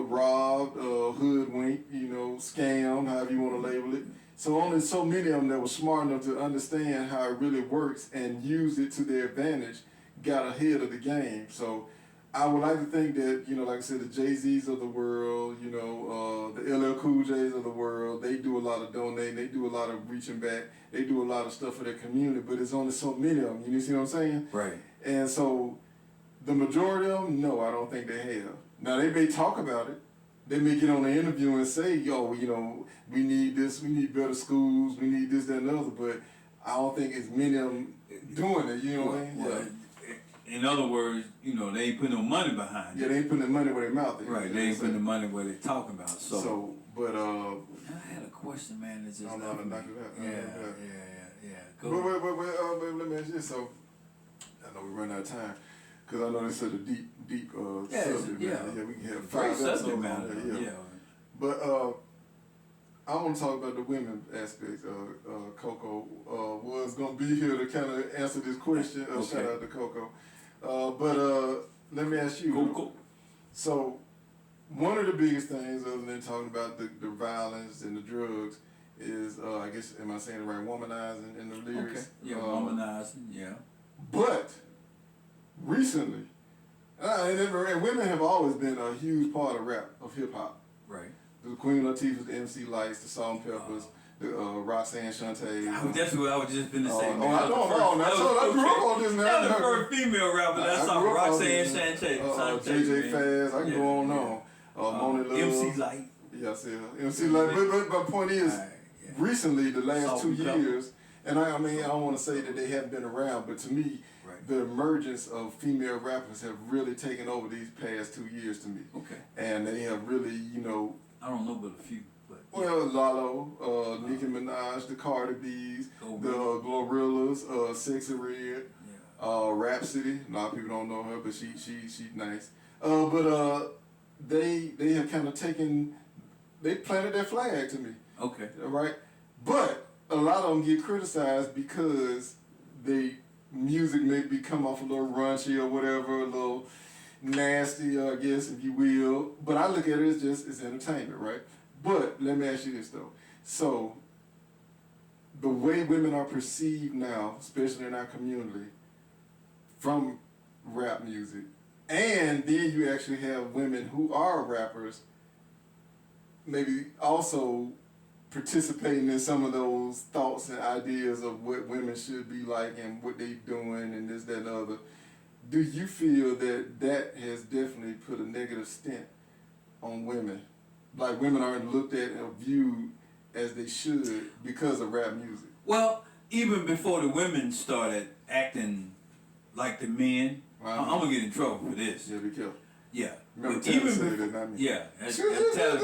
robbed, hoodwinked, you know, scammed, however you want to label it. So only so many of them that were smart enough to understand how it really works and use it to their advantage got ahead of the game. So I would like to think that, you know, like I said, the Jay-Z's of the world, you know, the LL Cool J's of the world, they do a lot of donating, they do a lot of reaching back, they do a lot of stuff for their community, but there's only so many of them, you see what I'm saying? Right. And so the majority of them, no, I don't think they have. Now, they may talk about it. They may get on the interview and say, yo, you know, we need this, we need better schools, we need this, that, and the other, but I don't think as many of them doing it, you know what I mean? Well, in other words, you know, they ain't putting no money behind it. Yeah, they ain't putting the money where their mouth is. Right, they ain't putting the money where they're talking about. But I had a question, man, that just... I'm not knock it out. Yeah. Go wait, let me ask you this. So, I know we run out of time. Because I know this is such a deep subject. Yeah, we can have 5 episodes on that. Yeah. But I want to talk about the women aspect. Coco was going to be here to kind of answer this question. Shout out to Coco. But let me ask you. Coco. So, one of the biggest things, other than talking about the violence and the drugs, is, I guess, am I saying it right, womanizing in the lyrics? Okay. Yeah, womanizing, yeah. But recently, and women have always been a huge part of rap, of hip-hop. Right. The Queen Latifah's, the MC Lights, the Salt and Peppers, the Roxanne Shante. That's what I was just finna say. I grew up on this now. That's the first female rapper that I saw, Roxanne Shante. JJ Fast, I can go on. Moni Love. MC Light. Yeah, I see her. MC Light. But my point is, recently, the last 2 years, and I mean, I don't want to say that they haven't been around, but to me, the emergence of female rappers have really taken over these past 2 years to me. Okay. And they have really, you know... I don't know but a few. But well, Lalo, Nicki Minaj, the Cardi B's, the Glorillaz, Sexy Red, Rhapsody. A lot of people don't know her, but she's nice. But they have kind of taken... They planted their flag to me. Okay. Right? But a lot of them get criticized because they music maybe come off a little raunchy or whatever, a little nasty, I guess, if you will. But I look at it as it's entertainment, right? But let me ask you this though. So the way women are perceived now, especially in our community, from rap music, and then you actually have women who are rappers, maybe also participating in some of those thoughts and ideas of what women should be like and what they doing and this, that, and the other. Do you feel that that has definitely put a negative stint on women? Like women aren't looked at or viewed as they should because of rap music? Well, even before the women started acting like the men, I'm gonna get in trouble for this. Yeah, be careful. Yeah. Remember Taylor said that, not me. Yeah, Taylor said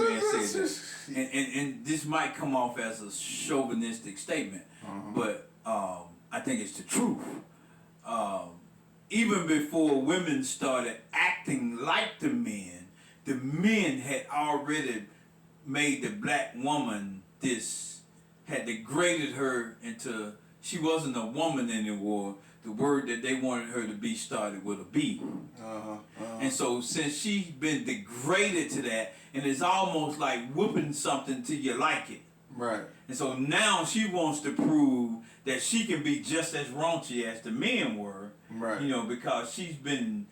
that. And this might come off as a chauvinistic statement, but I think it's the truth. Even before women started acting like the men had already made the black woman had degraded her into, she wasn't a woman anymore. The word that they wanted her to be started with a B. And so since she's been degraded to that, and it's almost like whooping something till you like it. Right. And so now she wants to prove that she can be just as raunchy as the men were. Right. You know, because she's been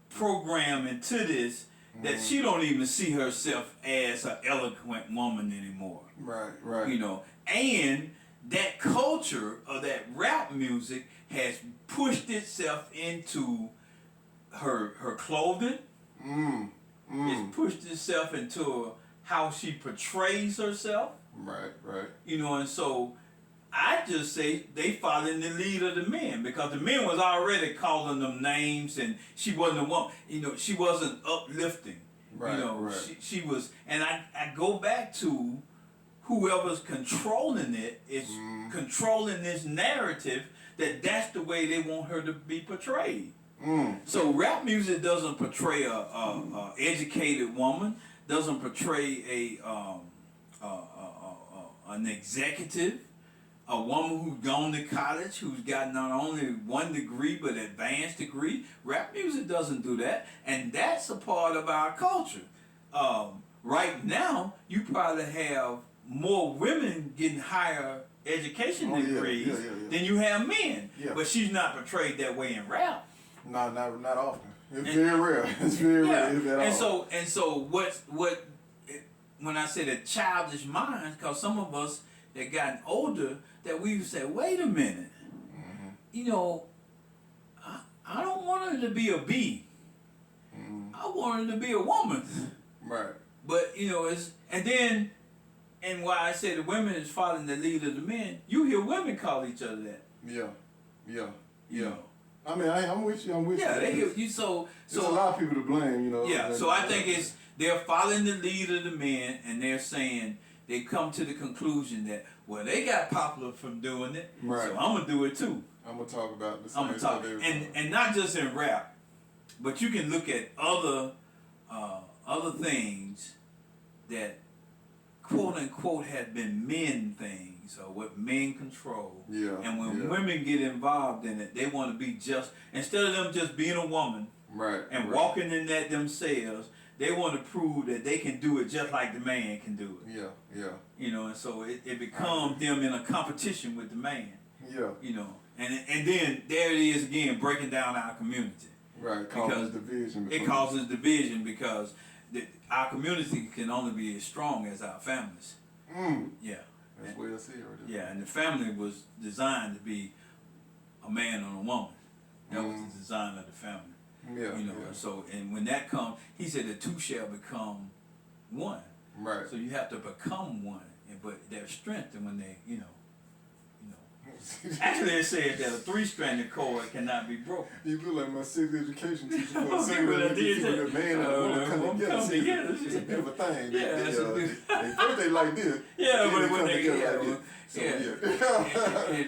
programmed into this, that she don't even see herself as an eloquent woman anymore. Right, right. You know, and that culture of that rap music has pushed itself into her clothing. It's pushed itself into how she portrays herself. Right, right. You know, and so I just say they following the lead of the men, because the men was already calling them names, and she wasn't a woman. You know, she wasn't uplifting. Right, you know, right. she was, and I go back to whoever's controlling it is controlling this narrative that's the way they want her to be portrayed. So rap music doesn't portray a educated woman, doesn't portray an executive, a woman who's gone to college, who's got not only one degree but advanced degree. Rap music doesn't do that, and that's a part of our culture. Right now, you probably have more women getting higher education degrees than you have men. Yeah. But she's not portrayed that way in rap. No, not often. It's very rare. It's very rare. If at all. And so what when I say the childish minds, because some of us that gotten older, that we say, wait a minute, you know, I don't want her to be a B. I want her to be a woman. Right. But you know, and why I say the women is following the lead of the men, you hear women call each other that. Yeah. You know. I mean, I'm with you. Yeah, they hear you. So there's a lot of people to blame, you know. Yeah. So I think they're following the lead of the men, and they're saying they come to the conclusion that, well, they got popular from doing it, right. So I'm gonna do it too. I'm gonna talk about the same. I'm gonna talk, and not just in rap, but you can look at other things that quote unquote had been men things, or what men control. Yeah. And when women get involved in it, they want to be just, instead of them just being a woman, right, and walking in that themselves, they want to prove that they can do it just like the man can do it. Yeah. You know, and so it becomes them in a competition with the man. Yeah. You know, and then there it is again, breaking down our community. Right. Causes division. It causes division because our community can only be as strong as our families. Yeah. That's the way I see it right there. Yeah, and the family was designed to be a man and a woman. That was the design of the family. Yeah. You know, so, and when that comes, he said the two shall become one. Right. So you have to become one, but their strength, and when they, you know. Actually, it said that a three-stranded cord cannot be broken. You look like my sex education teacher. Okay, but I did that. The man and the woman come together. It's a bit of a thing. Yeah, first they like this. Yeah, but when they together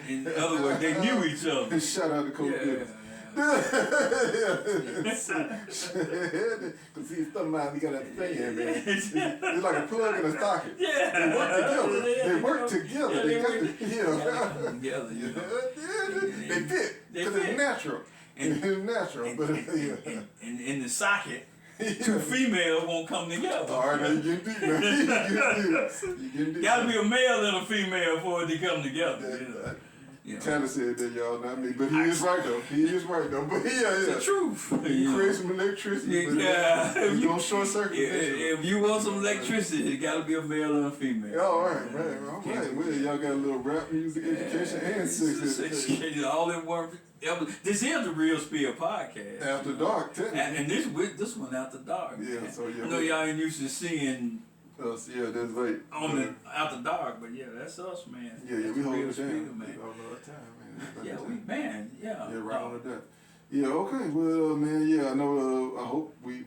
in other words, they knew each other. Shout out to Coach Gibbs. Because see, sometimes you got that thing, man. It's like a plug in a socket. Yeah. They work together. They work together. They fit. Because it's natural. It's natural. But in the socket, two females won't come together. All right, now you get deep, man. You get deep. Gotta be a male and a female for it to come together. Tanner said that, y'all, not me, but he is right though. He is right though. But it's the truth. He creates some electricity. It's gonna short circuit. If you want some electricity, it gotta be a male and a female. All right, man. All right. Well, y'all got a little rap music education and sex education. All in one. This is the Real Spill podcast. After Dark, technically. And this one After Dark. Yeah, so yeah. I know y'all ain't used to seeing us, that's right. On the After Dark, but yeah, that's us, man. Yeah, that's we hold it down. Man. We hold all the time, man. Yeah, right on that. Yeah, okay. Well, man, yeah, I know. I hope we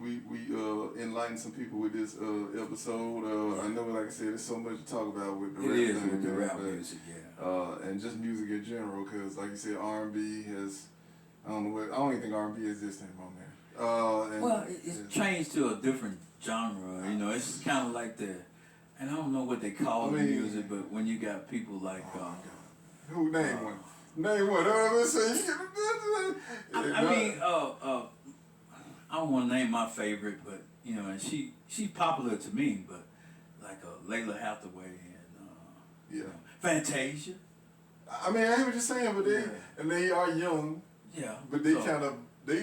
enlighten some people with this episode. I know, like I said, there's so much to talk about with the rap thing, with the rap music, and just music in general, because like you said, R&B has. I don't even think R&B exists anymore, man. It's changed to a different genre. You know, it's kind of like and I don't know what they call the music, but when you got people like who name one? Name one. I don't want to name my favorite, but you know, and she's popular to me, but like Layla Hathaway and Fantasia. I mean, I hear what you're saying, but they are young. Yeah. But they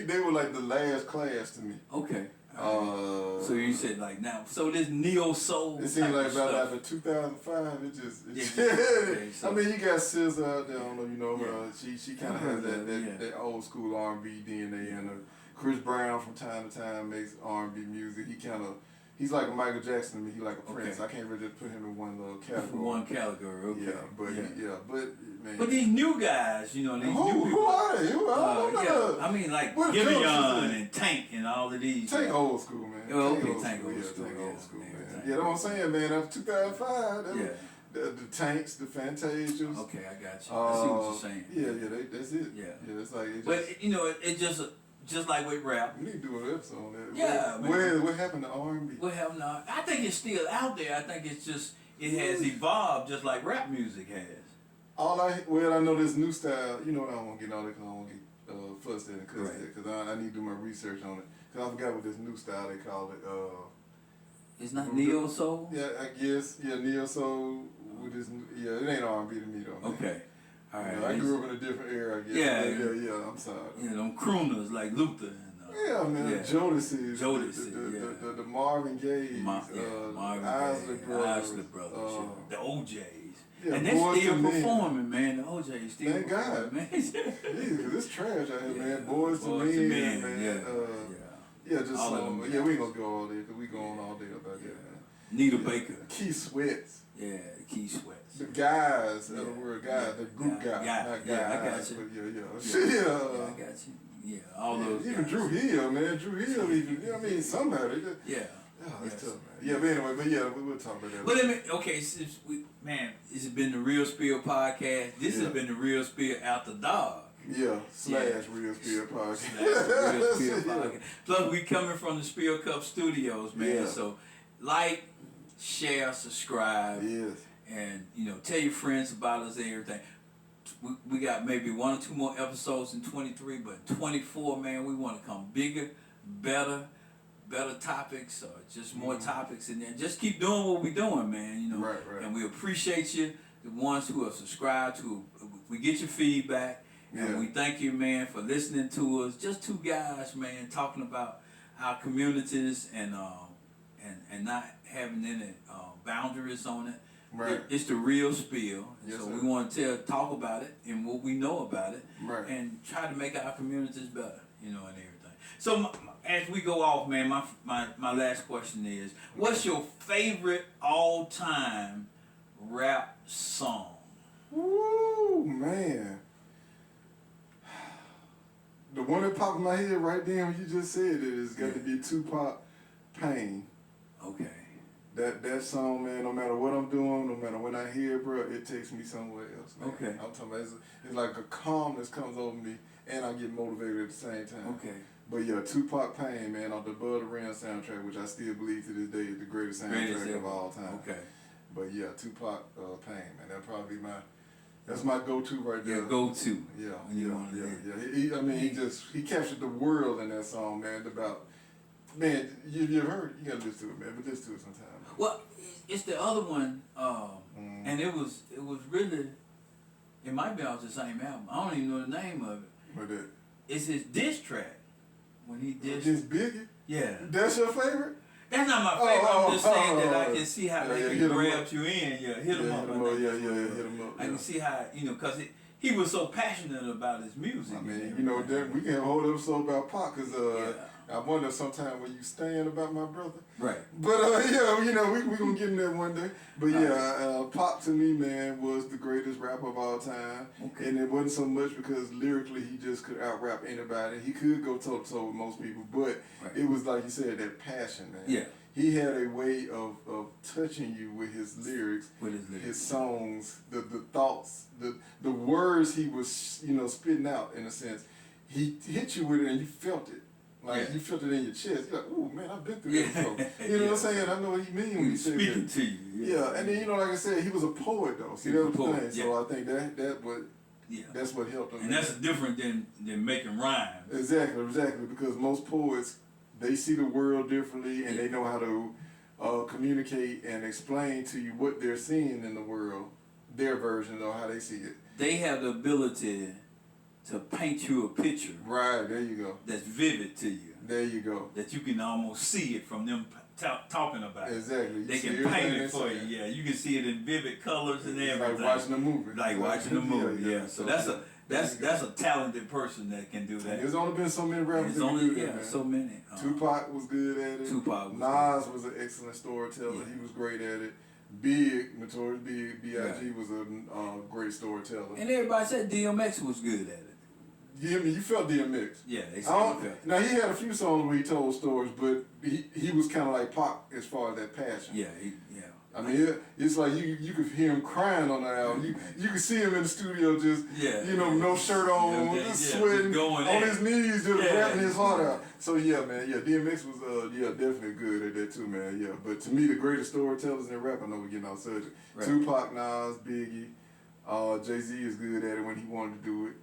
they were like the last class to me. Okay. So you said like now, so this neo soul. It seems like about after 2005, it just. I mean, you got SZA out there. I don't know, you know her. She kind of has that old school R&B DNA, and Chris Brown from time to time makes R&B music. He's like a Michael Jackson to me. He's like a Prince. I can't really put him in one little category. One category, okay. But these new guys, you know, these new people. Who are they? I mean, like Giveon and Tank and all of these. Tank old school, man. Tank old school, man. Yeah, that's what I'm saying, man. After 2005, the Tanks, the Fantasias. Okay, I got you. I see what you're saying. That's it. Yeah, it's like. But you know, it just like with rap. We need to do an episode on that. Yeah, what happened to R&B? What happened to I think it's still out there. I think it's just it has evolved just like rap music has. I know this new style. You know, I don't want to get all that because I don't want to get fussed at and cussed at because I need to do my research on it. Because I forgot what this new style they call it. It's not neo soul. Yeah, I guess. Yeah, neo soul with this. Yeah, it ain't R&B to me though. Man. Okay. All right. I grew up in a different era, I guess. Yeah. I'm sorry. You know, them crooners like Luther and. Jodeci. The Marvin Gaye. Marvin Isley Brothers. The OJs. Yeah, and they're still performing, man. The OJs still Thank God. Man. Because it's trash out here, man. Boys to Men, man. We ain't gonna go all day because we go on all day about that, man. Nita Baker. Keith Sweats. Yeah, Keith Sweats. The guys, the group guys, not guys. Yeah, I got you. But I got you. Yeah, all those even guys. Drew Hill, man. Drew Hill, even, you know what I mean? Somebody. It's tough, man. Yeah, but anyway, we'll talk about that. But since it's been the Real Spill podcast. This has been the Real Spill After Dark. Yeah, / Real Spill podcast. Real Spill podcast. Plus, we coming from the Spill Cup Studios, man. Yeah. So, like, share, subscribe. Yes. And, you know, tell your friends about us and everything. We got maybe 1 or 2 more episodes in 23, but 24, man, we want to come bigger, better topics, or just more topics in there. Just keep doing what we're doing, man. You know, right. And we appreciate you, the ones who have subscribed to. We get your feedback, and we thank you, man, for listening to us. Just 2 guys, man, talking about our communities and not having any boundaries on it. Right. It's the Real Spill. Yes, so sir. we want to talk about it and what we know about it, right, and try to make our communities better, you know, and everything. So as we go off, man, my last question is, what's your favorite all-time rap song? Woo, man. The one that popped in my head right then when you just said it has got to be Tupac, Pain. Okay. That song, man, no matter what I'm doing, no matter when I hear it, bro, it takes me somewhere else, man. Okay. I'm talking about it's like a calmness comes over me, and I get motivated at the same time. Okay. But yeah, Tupac Pain, man, on the Above the Rim soundtrack, which I still believe to this day is the greatest soundtrack of all time. Okay. But yeah, Tupac Pain, man, that'd probably be that's my go-to right there. Yeah, go-to. Yeah. He captured the world in that song, man. About, man, you ever heard it? You gotta listen to it, man. But listen to it sometime. Man. Well, it's the other one, and it was really, it might be off the same album. I don't even know the name of it. What that? It's his diss track. When he dissed. This Biggie? Yeah. That's your favorite? That's not my favorite. I'm just saying that I can see how they can grab you in. Yeah, hit him up. Hit him up. I can see how, because he was so passionate about his music. I mean, we can hold up so about Pac, because I wonder sometime when you stand about my brother. Right. But we gonna get in there one day. But Pac to me, man, was the greatest rapper of all time. Okay. And it wasn't so much because lyrically he just could out-rap anybody. He could go toe-to-toe with most people, but it was like you said, that passion, man. Yeah. He had a way of touching you with his lyrics, his songs, the thoughts, the words he was, spitting out in a sense. He hit you with it and you felt it. Like, you felt it in your chest. You're like, ooh, man, I've been through that before. You know what I'm saying? I know what he means when he said that. Speaking to you. Yeah, and then, like I said, he was a poet, though. See, that was the thing. So I think that's what helped him. And that's different than making rhymes. Exactly, because most poets, they see the world differently, and they know how to communicate and explain to you what they're seeing in the world, their version of how they see it. They have the ability to paint you a picture. Right, there you go. That's vivid to you. There you go. That you can almost see it from them talking about it. Exactly. They can paint it for you. Yeah, you can see it in vivid colors and everything. Like watching a movie. Like watching a movie, yeah. So that's a talented person that can do that. There's only been so many rappers that can do that, man. So many. Tupac was good at it. Nas was an excellent storyteller. Yeah. He was great at it. Notorious B.I.G. was a great storyteller. And everybody said DMX was good at it. Yeah, I mean, you felt DMX. Yeah, they felt it. Now, he had a few songs where he told stories, but he was kind of like Pac as far as that passion. Yeah, I mean, it's like you could hear him crying on the album. You could see him in the studio just, no shirt on, just sweating, on his knees, just rapping his heart out. So, man, DMX was, definitely good at that too, man, yeah. But to me, the greatest storytellers in rap, I know we're getting off subject. Right. Tupac, Nas, Biggie, Jay-Z is good at it when he wanted to do it.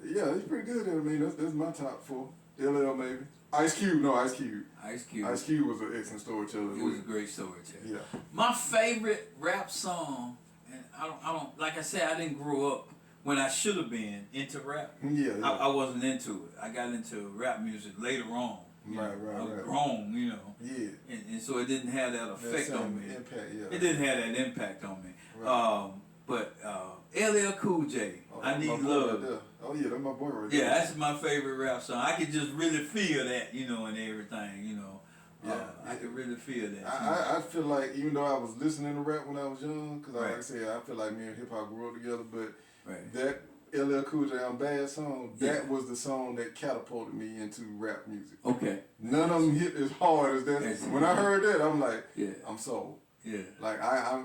He's pretty good at it. I mean, that's my top 4. LL maybe. Ice Cube was an excellent storyteller. He was a great storyteller. Yeah. My favorite rap song, and I don't like I said, I didn't grow up when I should have been into rap. Yeah. I wasn't into it. I got into rap music later on. Right. I was grown, Yeah. And so it didn't have that effect on me. Impact, yeah. It didn't have that impact on me. Right. But LL Cool J, I Need Love. Right, oh yeah, that's my boy right there. Yeah, that's my favorite rap song. I could just really feel that, and everything, I could really feel that. I feel like, even though I was listening to rap when I was young, because like I said, I feel like me and hip hop grew up together, but that LL Cool J I'm Bad song, that was the song that catapulted me into rap music. Okay. None of them hit as hard as that. When I heard that, I'm like, I'm sold. Yeah. Like, I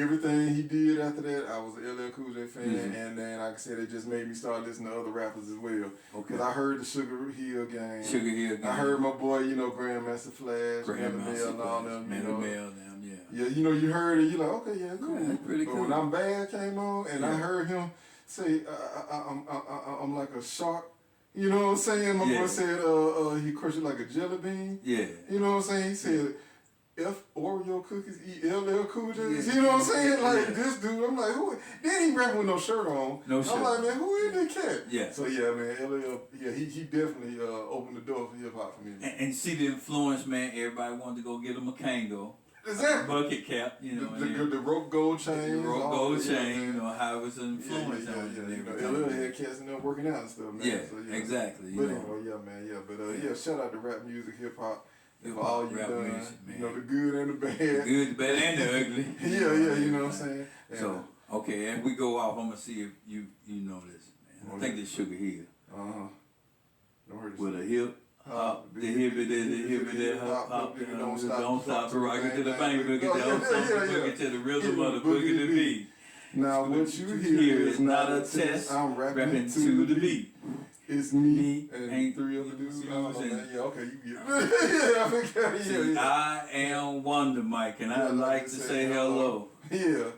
everything he did after that, I was an LL Cool J fan, and then, like I said, it just made me start listening to other rappers as well. Okay. Because I heard the Sugar Hill Gang. I heard my boy, Grandmaster Flash, Grandmaster and all them, Yeah, you heard it, you're like, okay, yeah, cool. Yeah, that's pretty but cool. when I'm Bad came on, and I heard him say, I'm like a shark. You know what I'm saying? My boy said he crushed it like a jelly bean. Yeah. You know what I'm saying? He said, F Oreo cookies, eat LL Cool J. You know what I'm saying? Like, this dude, I'm like, who? Then he rapping with no shirt on. No shirt. I'm like, man, who is that cat? Yeah. So, man, LL, he definitely opened the door for hip-hop for me. And see the influence, man. Everybody wanted to go get him a Kango. Exactly. Bucket cap, The rope gold chain. The rope gold chain, how it was an influence. LL had cats in there working out and stuff, man. Yeah, so, exactly. But anyway, But shout out to rap music, hip-hop. For all you done, music, the good and the bad. The good, the bad, and the ugly. You know what I'm saying? So, okay, and we go off, I'm going to see if you know this, man. I think this Sugar Hill. Don't hurt With a hip, Hop, the hippie, hop, don't stop to rock it to the bang, boogie, boogie to the rhythm of the boogie to beat. Now what you hear is not a test, I'm rapping to the beat. It's me and 3 other dudes. Yeah, okay, you get it. I am Wonder Mike, and I like to say hello. Yeah,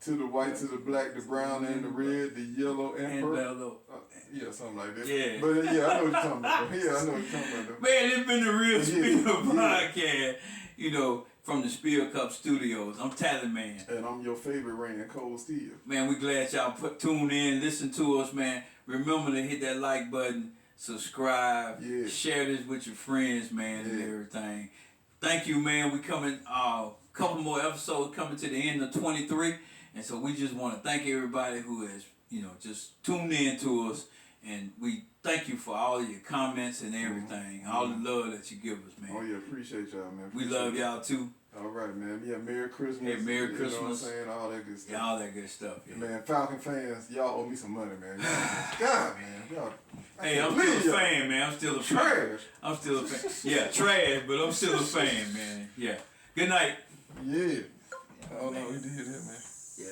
to the white, to the black, the brown, and the red, the yellow, and purple. Yeah, something like that. Yeah. But I know what you're talking about. Yeah, I know what you're talking about. Man, it's been the Real Spill podcast, you know, from the Spill Cup Studios. I'm Talent Man. And I'm your favorite Rain, Cold Steel. Man, we glad y'all tune in, listen to us, man. Remember to hit that like button, subscribe, share this with your friends, man, and everything. Thank you, man. We coming, couple more episodes coming to the end of 23. And so we just want to thank everybody who has, you know, just tuned in to us. And we thank you for all of your comments and everything, all the love that you give us, man. Oh, yeah, appreciate y'all, man. We love y'all, too. All right, man. Yeah, Merry Christmas. Hey, Merry Christmas. You know what I'm saying? All that good stuff. Yeah, all that good stuff. Yeah. Man, Falcon fans, y'all owe me some money, man. God, man. Y'all, hey, I'm still a fan, man. I'm still a fan. Trash. I'm still a fan. Yeah, trash, but I'm still a fan, man. Yeah. Good night. Yeah. Oh, no, we did that, man. Yeah.